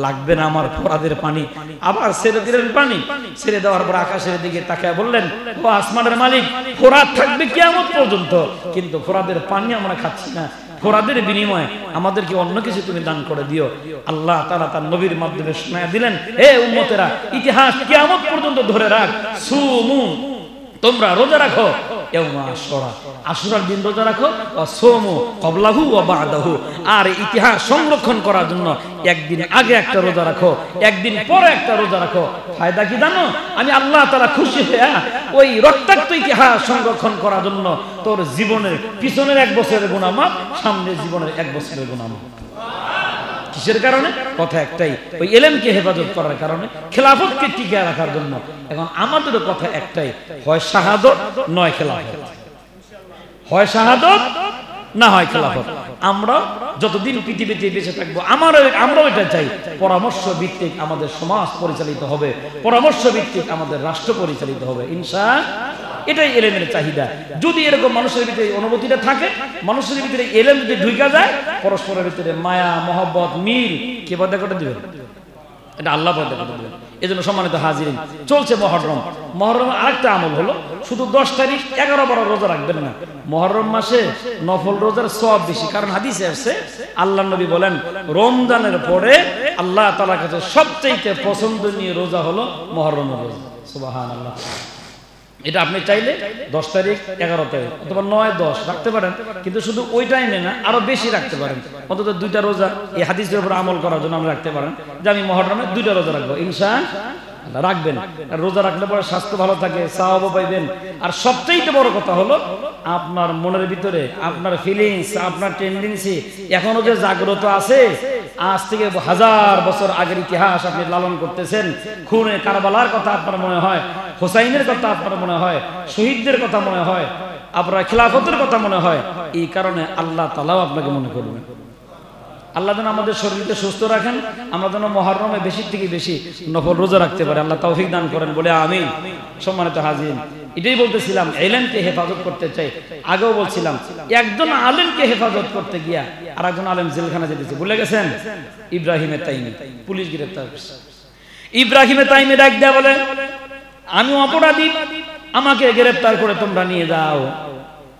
[SPEAKER 1] লাগবে না আমার ফোরাতের পানি। আবার ছেড়ে দিলেন পানি। ছেড়ে দেওয়ার পর আকাশের দিকে তাকায় বললেন, ও আসমানের মালিক, ফোরাত থাকবে কিয়ামত পর্যন্ত, কিন্তু ফোরাতের পানি আমরা খাচ্ছি না। ফোরাদের বিনিময়ে আমাদেরকে অন্য কিছু তুমি দান করে দিও। আল্লাহ তাআলা তার নবীর মাধ্যমে শোনায়া দিলেন, হে উম্মতেরা, ইতিহাস কিয়ামত পর্যন্ত ধরে রাখ, সুমু, তোমরা রোজা রাখো ইয়াউমা আশুরা, আশুরার দিন রোজা রাখো, ওয়া সুমু ক্বাবলাহু ওয়া বা'দাহু। আর ইতিহাস সংরক্ষণ করার জন্য একদিন আগে একটা রোজা রাখো, একদিন পরে একটা রোজা রাখো। ফায়দা কি জানো? আমি আল্লাহ তাআলা খুশি হয়ে ওই রক্তাক্ত ইতিহাস সংরক্ষণ করার জন্য তোর জীবনের পিছনের 1 বছরের গুনাহ মাফ, সামনের জীবনের 1 বছরের গুনাহ মাফ। কিসের কারণে? কথা একটাই, ওই ইলমকে হেফাজত করার কারণে, খেলাফতকে টিকিয়ে রাখার জন্য। এখন আমাদের কথা একটাই, হয় শাহাদত নয় খেলাফত, হয় শাহাদত না হয় খেলাফত। আমরা যতদিন পৃথিবীতে বেঁচে থাকবো আমরাও এটা চাই, পরামর্শ ভিত্তিক আমাদের সমাজ পরিচালিত হবে, পরামর্শ ভিত্তিক আমাদের রাষ্ট্র পরিচালিত হবে ইনশাআল্লাহ। এটাই ইলমের চাহিদা। যদি এরকম মানুষের ভিতরে অনুভূতিটা থাকে, মানুষের ভিতরে ইলম যদি ঢুকে যায়, পরস্পরের ভিতরে মায়া মহব্বত মিল কে পয়দা করে দিবেন? এটা আল্লাহ পয়দা করে দিবেন। এজন্য সম্মানিত হাজিরিন, চলছে মুহররম। মুহররম আরেকটা আমল হলো, শুধু 10 তারিখ 11-12 রোজা রাখবেন না। মুহররম মাসে নফল রোজার সওয়াব বেশি, কারণ হাদিসে আছে আল্লাহর নবী বলেন, রমজানের পরে আল্লাহ তাআলার কাছে সবচেয়ে পছন্দনীয় রোজা হলো মুহররমের রোজা। সুবহানাল্লাহ। এটা আপনি চাইলে 10 তারিখ 11 তারিখ অথবা 9-10 রাখতে পারেন, কিন্তু শুধু ওই টাইমে না, আরো বেশি রাখতে পারেন। অন্তত 2টা রোজা এই হাদিসের উপর আমল করার জন্য আমরা রাখতে পারেন, যে আমি মুহররমে 2টা রোজা রাখবো ইনশাআল্লাহ। রাখবেন, আর রোজা রাখলে পরে স্বাস্থ্য ভালো থাকে, সওয়াবও পাইবেন। আর সবচেয়ে বড় কথা হলো, আপনার মনের ভিতরে আপনার ফিলিংস, আপনার টেন্ডেন্সি এখনো যে জাগ্রত আছে, আজ থেকে 1000 বছর আগের ইতিহাস আপনি লালন করতেছেন। খুনে কারবালার কথা আপনার মনে হয়, হুসাইনের কথা আপনার মনে হয়, শহীদদের কথা মনে হয়, আপনার খিলাফতের কথা মনে হয়। এই কারণে আল্লাহ তাআলাও আপনাকে মনে করবেন। আল্লাহ যেন আমাদের শরীরকে সুস্থ রাখেন, আমরা যেন মুহররমে বেশি থেকে বেশি নফল রোজা রাখতে পারি। আল্লাহ তৌফিক দান করেন, বলে আমিন। সম্মানিত হাজিরিন, এটাই বলতেছিলাম, ইলমকে হেফাজত করতে চাই। আগেও বলছিলাম, একজন আলেমকে হেফাজত করতে গিয়া আরেকজন আলেম জেলখানা যেতেছে, ভুলে গেছেন? ইব্রাহিম তাইমি, পুলিশ গ্রেফতার করছে। ইব্রাহিম তাইমি ডাক দেয়া বলে, আমি অপরাধী, আমাকে গ্রেফতার করে তোমরা নিয়ে যাও।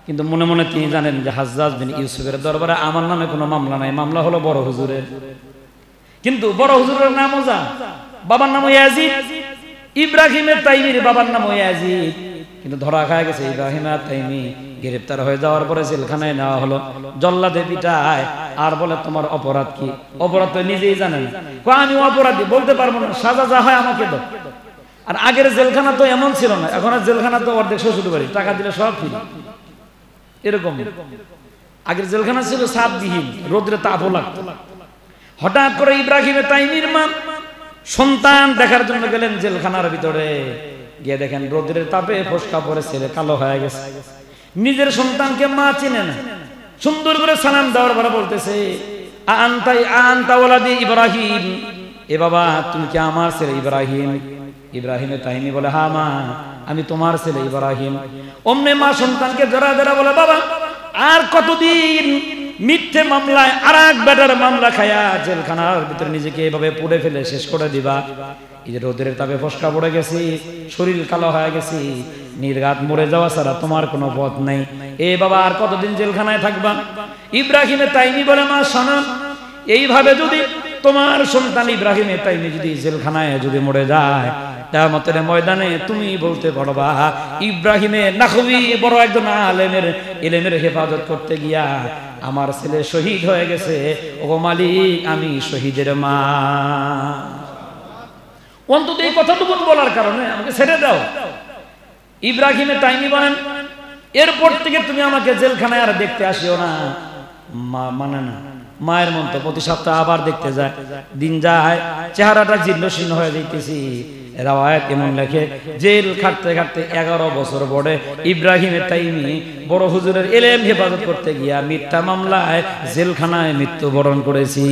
[SPEAKER 1] কিন্তু মনে মনে তিনি জানেন যে হাজ্জাজ বিন ইউসুফের দরবারে আমার নামে কোনো মামলা নাই, মামলা হলো বড় হুজুরের। কিন্তু বড় হুজুরের নামও যা, বাবার নাম ইয়াজিদ, ইব্রাহিমের তাইমির বাবার নাম ইয়াজিদ। কিন্তু ধরা খায় গেছে ইব্রাহিম তাইমি। গ্রেফতার হয়ে যাওয়ার পরে জেলখানায় নেওয়া হলো, জল্লাদে পিটায়। আর বলে, তোমার অপরাধ কি? অপরাধ তো নিজেই জানেন। আমি অপরাধী বলতে পারবো না, সাজা যা হয় আমাকে দাও। আর আগের জেলখানা তো এমন ছিল না, এখন আর জেলখানা তো অর্ধেক শ্বশুর বাড়ি, টাকা দিলে সব ফ্রি। এরকম আগের জেলখানা ছিল ছাদবিহীন, রোদ্রে তাপও লাগতো। হঠাৎ করে ইব্রাহিম তাইমির মা সন্তান দেখার জন্য গেলেন জেলখানার ভিতরে, গিয়ে দেখেন রোদ্রের তাপে ফসকা পরে ছেলে কালো হয়ে গেছে। নিজের সন্তানকে মা চেনে না, সুন্দর করে সালাম দেওয়ার পরে বলতেছে, আনতা ওয়ালাদি ইব্রাহিম, এ বাবা তুমি কি আমার ছেলে ইব্রাহিম? ইব্রাহিম তাইমি বলে, হ্যাঁ মা, আমি তোমার ছেলে ইব্রাহিম। অমনে মা সন্তানকে জড়া জড়া বলে, বাবা আর কতদিন মিথ্যে মামলায় আরেক বেটার মামলা খায়া জেলখানার ভিতরে নিজেকে এভাবে পুড়ে ফেলে শেষ করে দিবা। এই যে রোদের তাপে ফসকা পড়ে গেছি, শরীর কালো হয়ে গেছি, নির্ঘাত মরে যাওয়া ছাড়া তোমার কোনো পথ নেই। এ বাবা আর কতদিন জেলখানায় থাকবা? ইব্রাহিমে তাইমি বলে, মা শোনো, এইভাবে যদি তোমার সন্তান ইব্রাহিমে তাইমি যদি জেলখানায় যদি মরে যায়, কিয়ামতের ময়দানে তুমি বলতে পারবা ইব্রাহিমে নাখবি বড় একজন আলেমের ইলমের হেফাজত করতে গিয়া আমার ছেলে শহীদ হয়ে গেছে, ও মালিক আমি শহীদের মা। অন্তত এই কথাটুকু বলার কারণে আমাকে ছেড়ে দাও। ইব্রাহিমে তাইমি বলেন, এরপর থেকে তুমি আমাকে জেলখানায় আর দেখতে আসিও না। মা মানে না, মায়ের মন তো প্রতি সপ্তাহে আবার দেখতে যায়। দিন যায়, চেহারাটা জীর্ণ শীর্ণ হয়ে যাইতেছি। রাওয়ায়াত এমন লেখে, জেল খাটতে খাটতে 11 বছর পরে ইব্রাহিমে তাইমি বড় হুজুরের ইলম হেফাজত করতে গিয়া মিথ্যা মামলায় জেলখানায় মৃত্যুবরণ করেছি।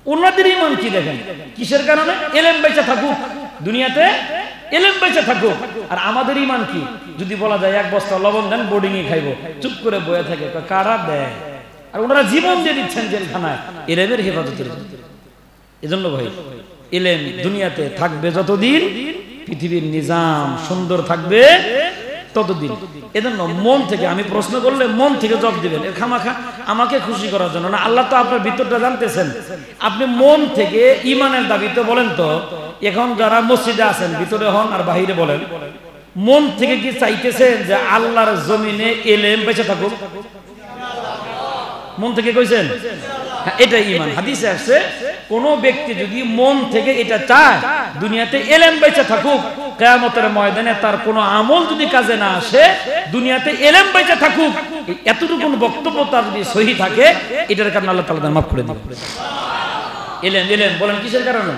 [SPEAKER 1] ওনাদের ঈমান কি দেখেন, কিসের কারণে? ইলম বেঁচে থাকুক দুনিয়াতে, ইলম বেঁচে থাকুক। আর আমাদের ঈমান কি? যদি বলা যায় 1 বস্তা লবণ দেন বোর্ডিং এ খাইবো, চুপ করে বয়ে থাকে, কারা দেয়? আর ওনারা জীবন দিয়ে দিচ্ছেন জেলখানায় ইলমের হেফাজতের জন্য। এজন্য ভাই, ইলম দুনিয়াতে থাকবে যতদিন, পৃথিবীর নিজাম সুন্দর থাকবে ততদিন। এজন্য মন থেকে, আমি প্রশ্ন করলে মন থেকে জবাব দিবেন। এর খামাখা আমাকে খুশি করার জন্য না, আল্লাহ তো আপনার ভিতরটা জানতেছেন। আপনি মন থেকে ঈমানের দাবিতে বলেন তো, এখন যারা মসজিদে আছেন ভিতরে হন আর বাহিরে বলেন, মন থেকে কি চাইতেছেন যে আল্লাহর জমিনে ইলম বেঁচে থাকুক? মন থেকে কইছেন? হ্যাঁ, এটাই ঈমান। হাদিসে আসছে, কোন ব্যক্তি যদি মন থেকে এটা চায় দুনিয়াতে ইলম বেঁচে থাকুক, কিয়ামতের ময়দানে তার কোনো আমল যদি কাজে না আসে, দুনিয়াতে ইলম বেঁচে থাকুক, এতটুকু বক্তব্য তার যদি সহি থাকে, এটার কারণে আল্লাহ তাআলা মাফ করে দিবেন। ইলম ইলম বলেন কিসের কারণে?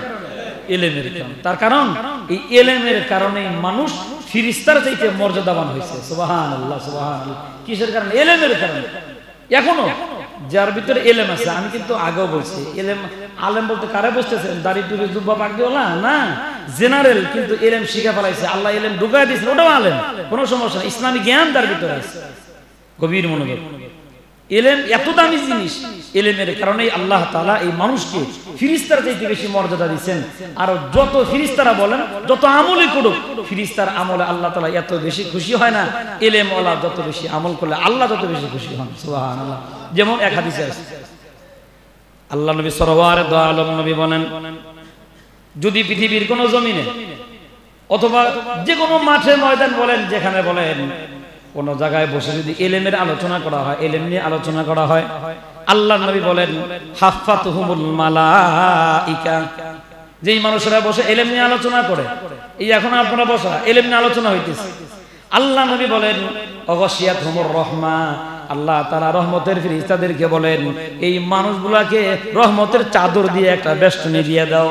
[SPEAKER 1] ইলমের কারণে। তার কারণ এই ইলমের কারণে মানুষ ফেরেশতার চাইতে মর্যাদাবান হয়েছে। সুবহানাল্লাহ সুবহানাল্লাহ। কিসের কারণে? ইলমের কারণে। এখনো যার ভিতরে ইলম আছে, আমি কিন্তু আগেও বলছি, ইলম আলেম বলতে কারে বুঝতেছেন? দাড়ি টুপি জুব্বা পাগড়িওয়ালা না, জেনারেল কিন্তু ইলম শিখে ফেলাইছে, আল্লাহ ইলম ঢুকাই দিয়েছেন, ওটাও আলেম, কোনো সমস্যা না। ইসলামী জ্ঞান তার ভিতরে আছে, গভীর মনোযোগ। ইলম এত দামি জিনিস, ইলমের কারণেই আল্লাহ তাআলা এই মানুষকে ফেরেশতার চাইতে বেশি মর্যাদা দিয়েছেন। আর যত ফেরেশতারা বলেন, যত আমলই করুক, ফেরেশতার আমলে আল্লাহ তাআলা এত বেশি খুশি হয় না। ইলম ওয়ালা যত বেশি আমল করলে আল্লাহ তত বেশি খুশি হন। সুবহানাল্লাহ। যেমন এক হাদিসে আছে, আল্লাহ নবী সাল্লাল্লাহু আলাইহি নবী বলেন, যদি পৃথিবীর কোন জমিনে অথবা যে কোনো মাঠে ময়দান বলেন, যেখানে বলেন, কোন জায়গায় বসে যদি ইলমের আলোচনা করা হয়, ইলম নিয়ে আলোচনা করা হয়, আল্লাহ নবী বলেন, হাফাতুহুমুল মালাইকা, যেই মানুষেরা বসে ইলম নিয়ে আলোচনা করে, এই এখন আপনারা বসা ইলম নিয়ে আলোচনা হইতেছে, আল্লাহ নবী বলেন, অগশিয়াতুহুমুর রাহমা, আল্লাহ তাআলা রহমতের ফেরেশতাদেরকে বলেন, এই মানুষগুলাকে রহমতের চাদর দিয়ে একটা বেষ্টনী দিয়ে দাও।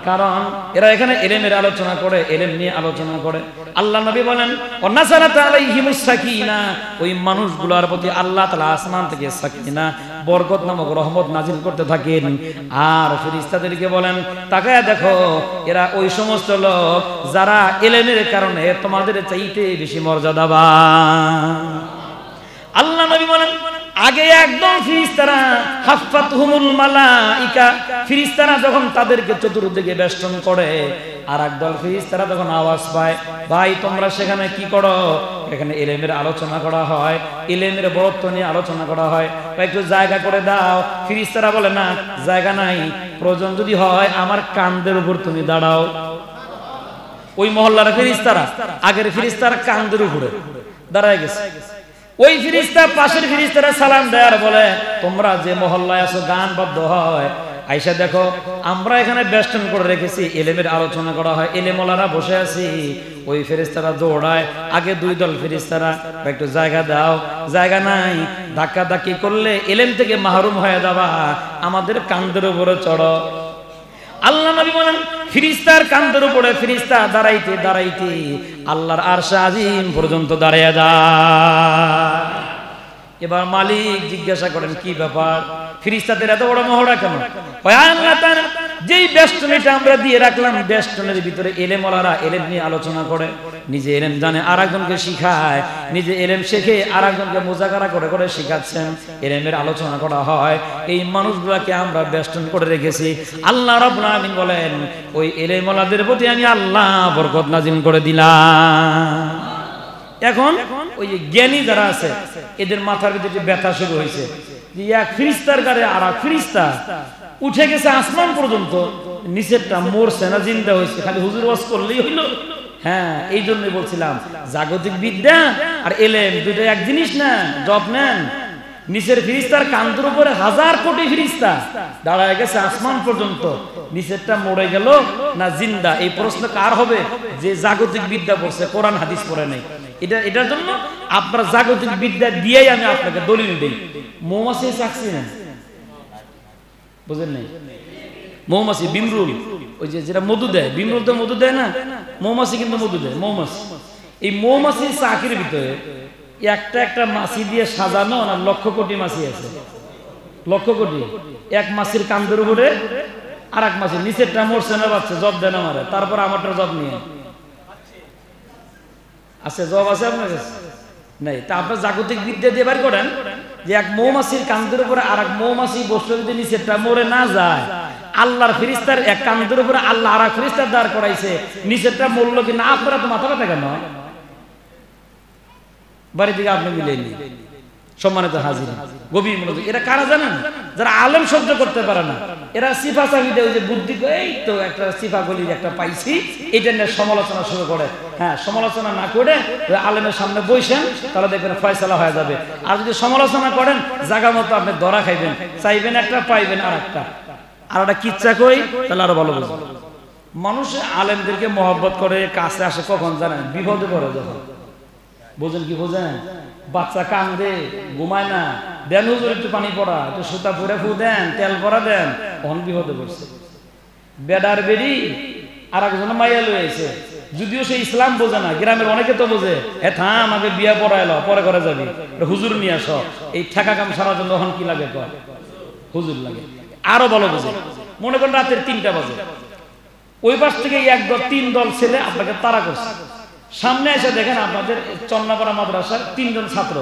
[SPEAKER 1] কারণ এরা এখানে ইলমের আলোচনা করে, ইলম নিয়ে আলোচনা করে। আল্লাহ নবী বলেন, ওয়ানাসারাত আলাইহিমুস সাকিনা, ওই মানুষগুলোর প্রতি আল্লাহ তাআলা আসমান থেকে সাকিনা, বরকত নামক রহমত নাজিল করতে থাকেন। আর ফেরেশতাদেরকে বলেন, তাকায়া দেখো, এরা ওই সমস্ত লোক যারা ইলমের কারণে তোমাদের চাইতে বেশি মর্যাদাবান। আল্লাহ নবী বলেন, আগে একদম ফেরেশতারা হাফাতুহুমুল মালাইকা, ফেরেশতারা যখন তাদেরকে চতুর্দিকে বেষ্টন করে, আর একদল ফেরেশতারা যখন আওয়াজ পায়, ভাই তোমরা সেখানে কি করো? এখানে ইলমের আলোচনা করা হয়, ইলমের বরত্ব নিয়ে আলোচনা করা হয়, একটু জায়গা করে দাও। ফেরেশতারা বলে, না জায়গা নাই, প্রয়োজন যদি হয় আমার কাঁধের উপর তুমি দাঁড়াও। ওই মহল্লার ফেরেশতারা, আগের ফেরেশতারা কাঁধের উপরে দাঁড়ায় গেছে। ওই ফেরেশতা পাশের ফেরেশতারা সালাম দেয় আর বলে, তোমরা যে মহল্লায় আছো গান বাদ্য হয়, আইসা দেখো আমরা এখানে বেষ্টন করে রেখেছি, ইলমের আলোচনা করা হয়, ইলমওয়ালারা বসে আছি। ওই ফেরেশতারা দৌড়ায়, আগে দুই দল ফেরেশতারা, একটু জায়গা দাও, জায়গা নাই, ধাক্কা ধাক্কি করলে ইলম থেকে মাহরুম হয়ে যাবা, আমাদের কাঁধের উপরে চড়ো। আল্লাহ নবী বলেন, ফেরেশতার কাঁধের উপরে ফেরেশতা দাঁড়াইতে দাঁড়াইতে আল্লাহর আরশ আজিম পর্যন্ত দাঁড়িয়ে যায়। এবার মালিক জিজ্ঞাসা করেন, কি ব্যাপার, ফেরেশতাদের এত বড় মহড়া কেন? ওয়া আল্লাহ তাআলা যেই বেষ্টনীটা আমরা দিয়ে রাখলাম, বেষ্টনের ভিতরে ইলমওয়ালারা ইলম নিয়ে আলোচনা করে, নিজে এলেম জানে আর একজনকে শিখায়, নিজে এলেম শেখে আর একজনকে মুজাকারা করে করে শিখাচ্ছেন, এলেমের আলোচনা করা হয়। এই মানুষগুলোকে আমরা বেষ্টন করে রেখেছি। আল্লাহ রাব্বুল আলামিন বলেন ওই এলেমওয়ালাদের প্রতি আমি আল্লাহ বরকত নাজিল করে দিলাম। এখন ওই যে জ্ঞানী যারা আছে এদের মাথার ভিতরে ব্যথা শুরু হয়েছে যে এক ফিরিস্তার গাড়ি আর এক ফিরিস্তা উঠে গেছে আসমান পর্যন্ত, নিচেরটা মরছে না জিন্দা হয়েছে, খালি হুজুর ওয়াজ করলেই হইল। হ্যাঁ, এই জন্যই বলছিলাম জাগতিক বিদ্যা আর এলেম দুটো এক জিনিস না। জব নেন, নিচের ফিরিস্তার কান্দের উপরে 1000 কোটি ফিরিস্তা দাঁড়ায় গেছে আসমান পর্যন্ত, নিচেরটা মরে গেল না জিন্দা, এই প্রশ্ন কার হবে? যে জাগতিক বিদ্যা পড়ছে, কোরআন হাদিস পড়ে নাই। এটার জন্য আপনার জাগতিক বিদ্যা দিয়েই আমি আপনাকে দলিল দিই। মৌমাছি চাকছি না, বুঝেন নাই? মৌমাছি বিমরুল, ওই যে যেটা মধু দেয়, বিমরুল তো মধু দেয় না, মৌমাছি কিন্তু মধু দেয়। মৌমাছি, এই মৌমাছির চাকির ভিতরে একটা একটা মাছি দিয়ে সাজানো না লক্ষ কোটি মাছি আছে, লক্ষ কোটি। এক মাছির কান্দের উপরে আর এক মাছি, নিচেরটা মরছে না বাচ্চা, জব দেয় না মারে, তারপর আমারটা জব নিয়ে আছে। জব আছে আপনার কাছে নাই? তা আপনার জাগতিক বিদ্যা দিয়ে বের করেন যে এক মৌমাছির কান্দের উপরে আর এক মৌমাছি বসলে যদি নিচেরটা মরে না যায়, আল্লাহর ফেরেশতার এক কান্দের উপরে আল্লাহ আর এক ফেরেশতার দাঁড় করাইছে, নিচেরটা মরলো কি না? আপনারা তো মাথা ব্যথা কেন? বাড়ি থেকে আপনি মিলেননি। সম্মানিত হাজির, গভীর মনোযোগ। এরা কারা জানেন? যারা আলেম সহ্য করতে পারে না। এরা সিফা চাহিদা, ওই যে বুদ্ধি, এই তো একটা সিফা গলির একটা পাইছি, এটা নিয়ে সমালোচনা শুরু করে। হ্যাঁ, সমালোচনা না করে আলেমের সামনে বসেন, তাহলে দেখবেন ফয়সালা হয়ে যাবে। আর যদি সমালোচনা করেন, জায়গা মতো আপনি ধরা খাইবেন, চাইবেন একটা পাইবেন আর একটা। আর একটা কিচ্ছা কই, তাহলে আরো ভালো বুঝবেন। মানুষ আলেমদেরকে মহব্বত করে, কাছে আসে কখন জানেন? বিপদে পড়ে যখন। বোঝেন কি বোঝেন? বাচ্চা কান্দে, ঘুমায় না, দেন হুজুর একটু পানি পড়া, একটু সুতা পরে ফু দেন, তেল পরা দেন, তখন বিপদে পড়ছে। বেডার বেডি আর একজন মাইয়া লইছে, যদিও সে ইসলাম বোঝে না, গ্রামের অনেকে তো বোঝে, এ থাম আমাকে বিয়া পড়াইলো, পরে করে যাবি, হুজুর নিয়ে আস। এই ঠেকা কাম সারার জন্য তখন কি লাগে? হুজুর লাগে। আরো বলো বোঝে, মনে করেন রাতের 3টা বাজে, ওই পাশ থেকে 1 দল 3 দল ছেলে আপনাকে তাড়া করছে, সামনে এসে দেখেন আপনাদের চন্নাপাড়া মাদ্রাসার 3 জন ছাত্র।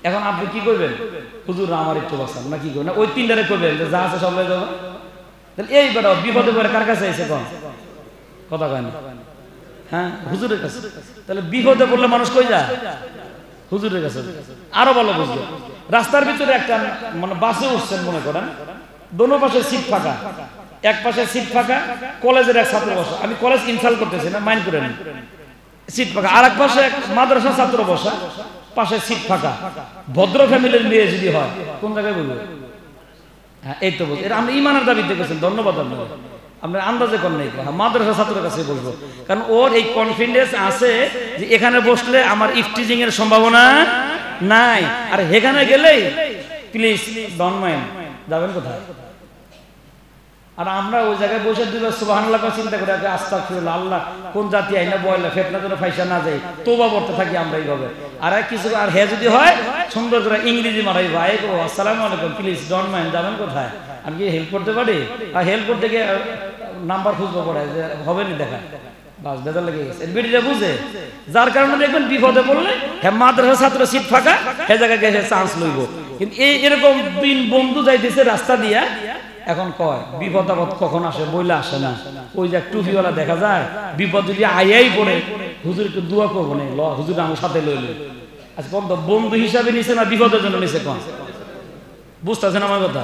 [SPEAKER 1] এখন আপনি কি করবেন? হুজুর আমার একটু বাঁচান, না কি করবেন? ওই 3টারে করবেন যে যা আছে সব লয়ে যাবো। তাহলে এই বেটা বিপদে পড়ে কার কাছে এসে কোন কথা কয় না? হ্যাঁ, হুজুরের কাছে। তাহলে বিপদে পড়লে মানুষ কই যায়? হুজুরের কাছে। আরো ভালো বুঝবে, রাস্তার ভিতরে একটা মানে বাসে উঠছেন, মনে করেন দোনো পাশে সিট ফাঁকা, এক পাশে সিট ফাঁকা, কলেজের এক ছাত্র বসা, আমি কলেজ ইনসাল্ট করতেছি না, মাইন্ড করে নিন, সিট ফাঁকা। আর এক পাশে মাদ্রাসা ছাত্র বসা, পাশে সিট ফাঁকা। ভদ্র ফ্যামিলির মেয়ে যদি হয় কোন জায়গায় বলবো? হ্যাঁ, এই তো বলবো। এটা আমরা ইমানের দাবিতে গেছেন, ধন্যবাদ আপনাকে। আমরা আন্দাজে কর নাই, মাদ্রাসা ছাত্রের কাছে বলবো, কারণ ওর এই কনফিডেন্স আছে যে এখানে বসলে আমার ইফটিজিং এর সম্ভাবনা নাই। আর এখানে গেলেই প্লিজ ডোন্ট মাইন্ড, যাবেন কোথায়? আর আমরা ওই জায়গায় বসে দুইবার সুবহানাল্লাহ চিন্তা করে আস্তাগফিরুল্লাহ, আল্লাহ কোন জাতি আইনা বয়লা ফেতনা যেন ফাইসা না যায়, তওবা করতে থাকি আমরা এইভাবে। আর কিছু আর হে যদি হয় সুন্দর করে ইংরেজি মারাই, ভাই আসসালামু আলাইকুম, প্লিজ ডোন্ট মাইন্ড, যাবেন কোথায়? আমি কি হেল্প করতে পারি? আর হেল্প করতে গিয়ে নাম্বার খুঁজবো পড়ে যে হবে না দেখা, বাস বেজার লেগে গেছে। বেটিটা বুঝে, যার কারণে দেখবেন বিপদে পড়লে হ্যাঁ মাদ্রাসা ছাত্র সিট ফাঁকা, সে জায়গায় গেছে চান্স লইব। কিন্তু এরকম 3 বন্ধু যাইতেছে রাস্তা দিয়া, এখন কয় বিপদ আপদ কখন আসে বইলে আসে না। ওই যে টুপিওয়ালা দেখা যায়, বিপদ যদি আইয়াই পড়ে, হুজুর একটু দোয়া করবো না, ল হুজুর আমার সাথে লইল। আচ্ছা বন্ধু হিসাবে নিছে না বিপদের জন্য নিছে? কন বুঝতেছেন আমার কথা?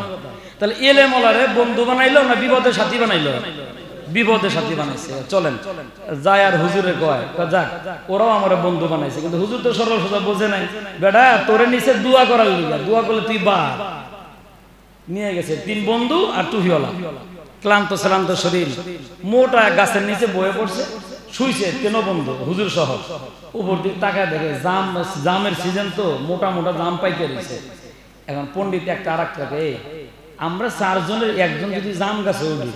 [SPEAKER 1] তাহলে এলেমওয়ালারে বন্ধু বানাইলো না বিপদের সাথী বানাইলো? বিপদের সাথী বানাইছে। চলেন যায় আর হুজুরে কয় যাক ওরাও আমার বন্ধু বানাইছে, কিন্তু হুজুর তো সরল সোজা বোঝে নাই, বেটা তোরে নিচে দোয়া করার লিগা, দোয়া করলে তুই বা নিয়ে গেছে 3 বন্ধু আর টুপিওয়ালা, ক্লান্ত শ্রান্ত শরীর, মোটা গাছের নিচে বয়ে পড়ছে, শুইছে 3 বন্ধু হুজুর সহ। উপর দিকে তাকায় দেখে জামের সিজন, তো মোটা মোটা জাম পাইতে রয়েছে। এখন পণ্ডিত একটা আর একটাকে, আমরা 4 জনের একজন যদি জাম গাছে উঠি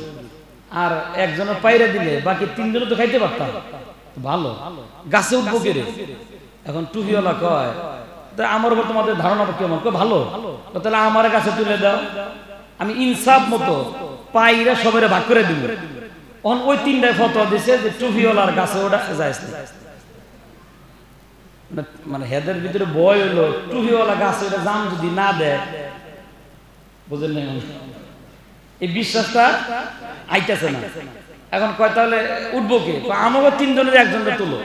[SPEAKER 1] আর একজনের পায়রা দিলে বাকি 3 জনে তো খাইতে পারতাম, ভালো গাছে উঠবো কে রে? এখন টুপিওয়ালা কয় আমার উপর তোমাদের ধারণা কেমন? ভালো, তাহলে আমার কাছে তুলে দাও, আমি ইনসাফ মতো পাইরা সবাই ভাগ করে দিব। ওই 3টায় ফতোয়া দিছে যে টুপিওয়ালার গাছে ওটা যায়, মানে হেদের ভিতরে বয় হলো টুহিওয়ালা গাছ এটা জাম যদি না দেয়, বুঝলেন না, এই বিশ্বাসটা আইতেছে না। এখন কয় তাহলে উঠবো কে? আমাকে 3 জনের একজনকে তুলো।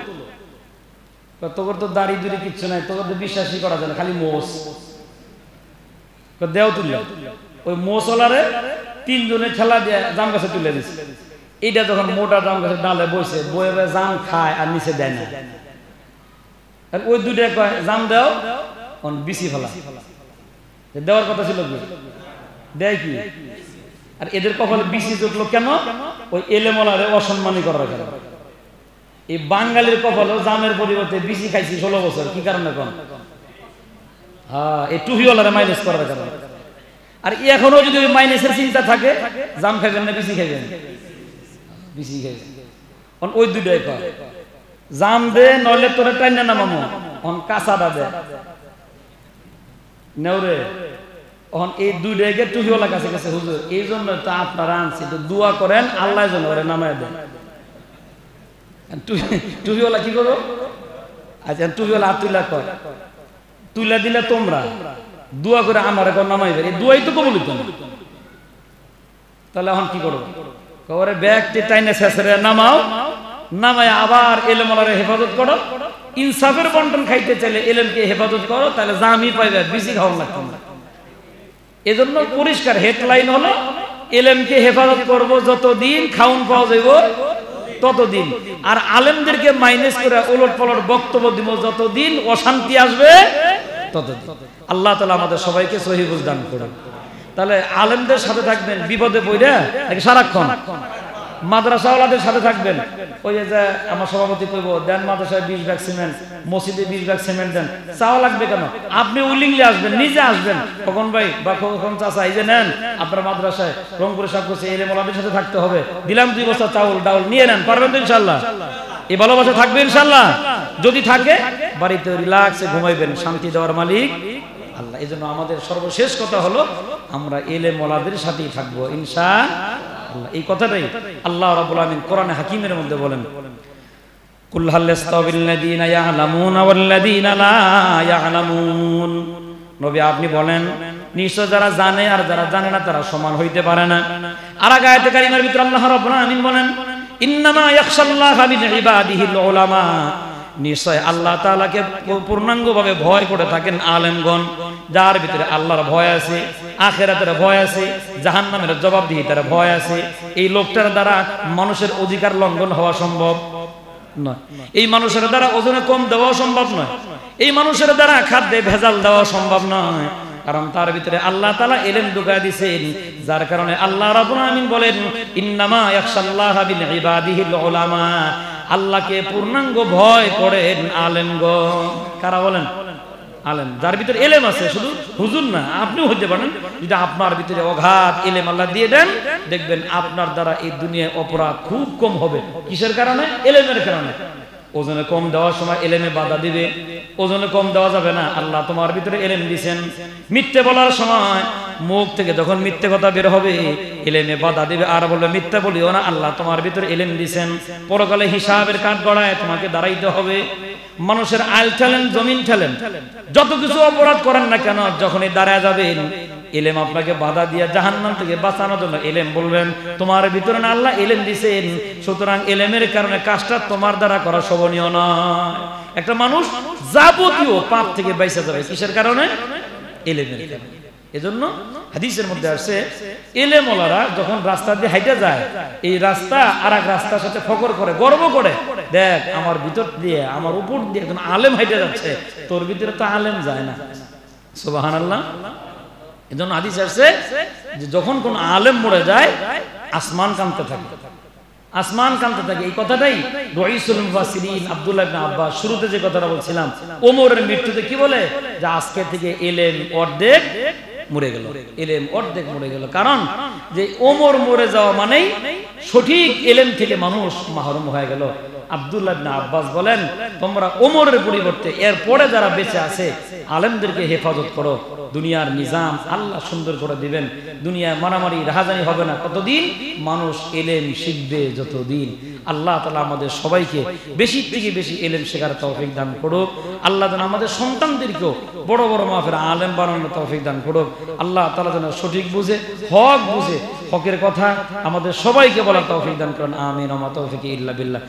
[SPEAKER 1] তোর তো দাড়ি দুড়ি কিচ্ছু নাই, তোর তো বিশ্বাসই করা যায় না, খালি মোষ। দেও তুললে ওই মোষওয়ালারে 3 জনে ঠেলা দিয়ে জাম গাছে তুলে দিচ্ছে। এইটা যখন মোটা জাম গাছের ডালে বসে বয়ে জাম খায় আর নিচে দেয় না, আর ওই দুইটা কয় জাম দেও, বিসি ফেলা। দেওয়ার কথা ছিল কি, দেয় কি? আর এদের কপালে বিসি জুটলো কেন? ওই এলেমলারে অসম্মানী করার কারণে। এই বাঙালির কপালে জামের পরিবর্তে বিসি খাইছি 16 বছর, কি কারণে কোন? হ্যাঁ, এই টুহিওয়ালারে মাইনাস করার কারণে। আর এখনো যদি ওই মাইনাসের চিন্তা থাকে, জাম খাইবেন না বিসি খাইবেন? বিসি খাইবেন। ওই দুইটাই কয় জাম দে, নইলে তোরে টাইনা নামামো, কাঁচাটা দে নেওরে। এই দুইটাকে টুহিওয়ালা কাছে কাছে, হুজুর এই জন্য তো আপনারা আনছি, তো দোয়া করেন আল্লাহ যেন ওরে নামায় দেন। টুহিওয়ালা কি করো? আচ্ছা, টুহিওয়ালা হাত তুলা কয়, তুলা দিলে তোমরা দোয়া করে আমার এখন নামাইবে, এই দোয়াই তো কবুল হইতো না। তাহলে এখন কি করবো? ওরে ব্যাগটি টাইনে শেষে নামাও, নামায় আবার এলেমলারে হেফাজত করো। ইনসাফের বন্টন খাইতে চাইলে এলেমকে হেফাজত করো, তাহলে জামই পাইবে, বেশি খাওয়া লাগতো না। এজন্য পরিষ্কার হেডলাইন হলো এলেমকে হেফাজত করব যতদিন, খাউন পাওয়া যাইব ততদিন। আর আলেমদেরকে মাইনাস করে ওলট পালট বক্তব্য দিব যতদিন, অশান্তি আসবে ততদিন। আল্লাহ তাআলা আমাদের সবাইকে সহিহ বুঝ দান করুন। তাহলে আলেমদের সাথে থাকবেন, বিপদে পড়ে নাকি সারাক্ষণ মাদ্রাসাওয়ালাদের সাথে থাকবেন। ওই যে আমার সভাপতি কইব, দেন মাদ্রাসায় 20 ব্যাগ সিমেন্ট, মসজিদে 20 ব্যাগ সিমেন্ট দেন, চাওয়া লাগবে কেন? আপনি উইলিংলি আসবেন, নিজে আসবেন। কখন ভাই বা কখন চাচা, এই যে নেন আপনার মাদ্রাসায় রংপুরে সব করছে, এই মোলাদের সাথে থাকতে হবে, দিলাম 2 বস্তা চাউল ডাউল, নিয়ে নেন, পারবেন তো ইনশাল্লাহ? এই ভালোবাসা থাকবে ইনশাল্লাহ? যদি থাকে বাড়িতে রিল্যাক্সে ঘুমাইবেন, শান্তি দেওয়ার মালিক আল্লাহ। এই জন্য আমাদের সর্বশেষ কথা হলো আমরা এলে মোলাদের সাথেই থাকবো ইনশাআল্লাহ। এই কথাটাই আল্লাহ রাব্বুল আমিন কোরআনে হাকিমের মধ্যে বলেন, কুল হাল ইয়াস্তাবিল্লাযীনা ইয়া'লামুনা ওয়াল্লাযীনা লা ইয়া'লামুন। নবী আপনি বলেন, নিশ্চয় যারা জানে আর যারা জানে না তারা সমান হইতে পারে না। আর আয়াতে কারিমার ভিতরে আল্লাহ রাব্বুল আমিন বলেন, ইন্নামা ইয়াখশাল্লাহা মিন ইবাদিহিল উলামা। নিশ্চয় আল্লাহ তাআলাকে পূর্ণাঙ্গভাবে ভয় করে থাকেন আলেমগণ, যার ভিতরে আল্লাহর ভয় আছে, আখিরাতের ভয় আছে, জাহান্নামের জবাবদিহিতার ভয় আছে। এই লোকটার দ্বারা মানুষের অধিকার লঙ্ঘন হওয়া সম্ভব নয়, এই মানুষের দ্বারা ওজনে কম দেওয়া সম্ভব নয়, এই মানুষের দ্বারা খাদ্যে ভেজাল দেওয়া সম্ভব নয়, কারণ তার ভিতরে আল্লাহ তাআলা ইলম ঢুকায় দিয়েছেন। যার কারণে আল্লাহ রাব্বুল আমিন বলেন, ইন্নামা ইয়াখশাল্লাহা মিন ইবাদিহিল উলামা। আল্লাহকে পূর্ণাঙ্গ ভয় করেন আলেমগণ। কারা বলেন? আলেম, যার ভিতরে এলেম আছে। শুধু হুজুর না, আপনিও হতে পারেন। যদি আপনার ভিতরে অগাধ এলেম আল্লাহ দিয়ে দেন, দেখবেন আপনার দ্বারা এই দুনিয়ায় অপরাধ খুব কম হবে। কিসের কারণে? এলেমের কারণে। ওজনে কম দেওয়ার সময় এলেমে বাধা দিবে, ওজনে কম দেওয়া যাবে না, আল্লাহ তোমার ভিতরে এলেম দিয়েছেন। মিথ্যে বলার সময় মুখ থেকে যখন মিথ্যে কথা বের হবে, এলেমে বাধা দিবে, আর বলবে মিথ্যা বলিও না, আল্লাহ তোমার ভিতরে এলেম দিয়েছেন। পরকালে হিসাবের কাঠ গড়ায় তোমাকে দাঁড়াইতে হবে। মানুষের আইল ঠেলেন, জমিন ঠেলেন, যত কিছু অপরাধ করেন না কেন, যখনই দাঁড়ায় যাবেন, এলেম আপনাকে বাধা দিয়ে জাহান্নাম থেকে বাঁচানোর জন্য এলেম বলবেন, তোমার ভিতরে না আল্লাহ এলেম দিয়েছেন, সুতরাং এলেমের কারণে কাজটা তোমার দ্বারা করা শোভনীয় নয়। একটা মানুষ যাবতীয় পাপ থেকে বাইসা যাবে, কিসের কারণে? এলেমের কারণে। এজন্য হাদিসের মধ্যে আসছে, এলেমওয়ালারা যখন রাস্তা দিয়ে হাইটা যায়, এই রাস্তা আর এক রাস্তার সাথে ফকর করে, গর্ব করে, দেখ আমার ভিতর দিয়ে, আমার উপর দিয়ে একজন আলেম হাইটা যাচ্ছে, তোর ভিতরে তো আলেম যায় না। সুবহানাল্লাহ। এজন্য হাদিস আসছে যে যখন কোন আলেম মরে যায়, আসমান কাঁপতে থাকে, আসমান কাঁপতে থাকে। এই কথাটাই রাইসুল মুফাসসিরিন আব্দুল্লাহ ইবনে আব্বাস শুরুতে যে কথাটা বলছিলাম, ওমরের মৃত্যুতে কি বলে, যে আজকে থেকে এলেম অর্ধেক মরে গেল, এলেম অর্ধেক মরে গেল। কারণ যে ওমর মরে যাওয়া মানেই সঠিক এলেম থেকে মানুষ মাহরুম হয়ে গেল। আব্দুল্লাহ ইবনে আব্বাস বলেন, তোমরা ওমরের পরিবর্তে এর পরে যারা বেঁচে আছে আলেমদেরকে হেফাজত করো, দুনিয়ার নিজাম আল্লাহ সুন্দর করে দিবেন, দুনিয়ায় মারামারি রাহাজানি হবে না কতদিন, মানুষ এলেম শিখবে যতদিন। আল্লাহ তাআলা আমাদের সবাইকে বেশি থেকে বেশি এলেম শেখার তৌফিক দান করুক। আল্লাহ যেন আমাদের সন্তানদেরকেও বড় বড় মাহফিলে আলেম বানানোর তৌফিক দান করুক। আল্লাহ তাআলা যেন সঠিক বুঝে, হক বুঝে, হকের কথা আমাদের সবাইকে বলার তৌফিক দান করুন। আমিন ওয়া মা তৌফিকি ইল্লা বিল্লাহ।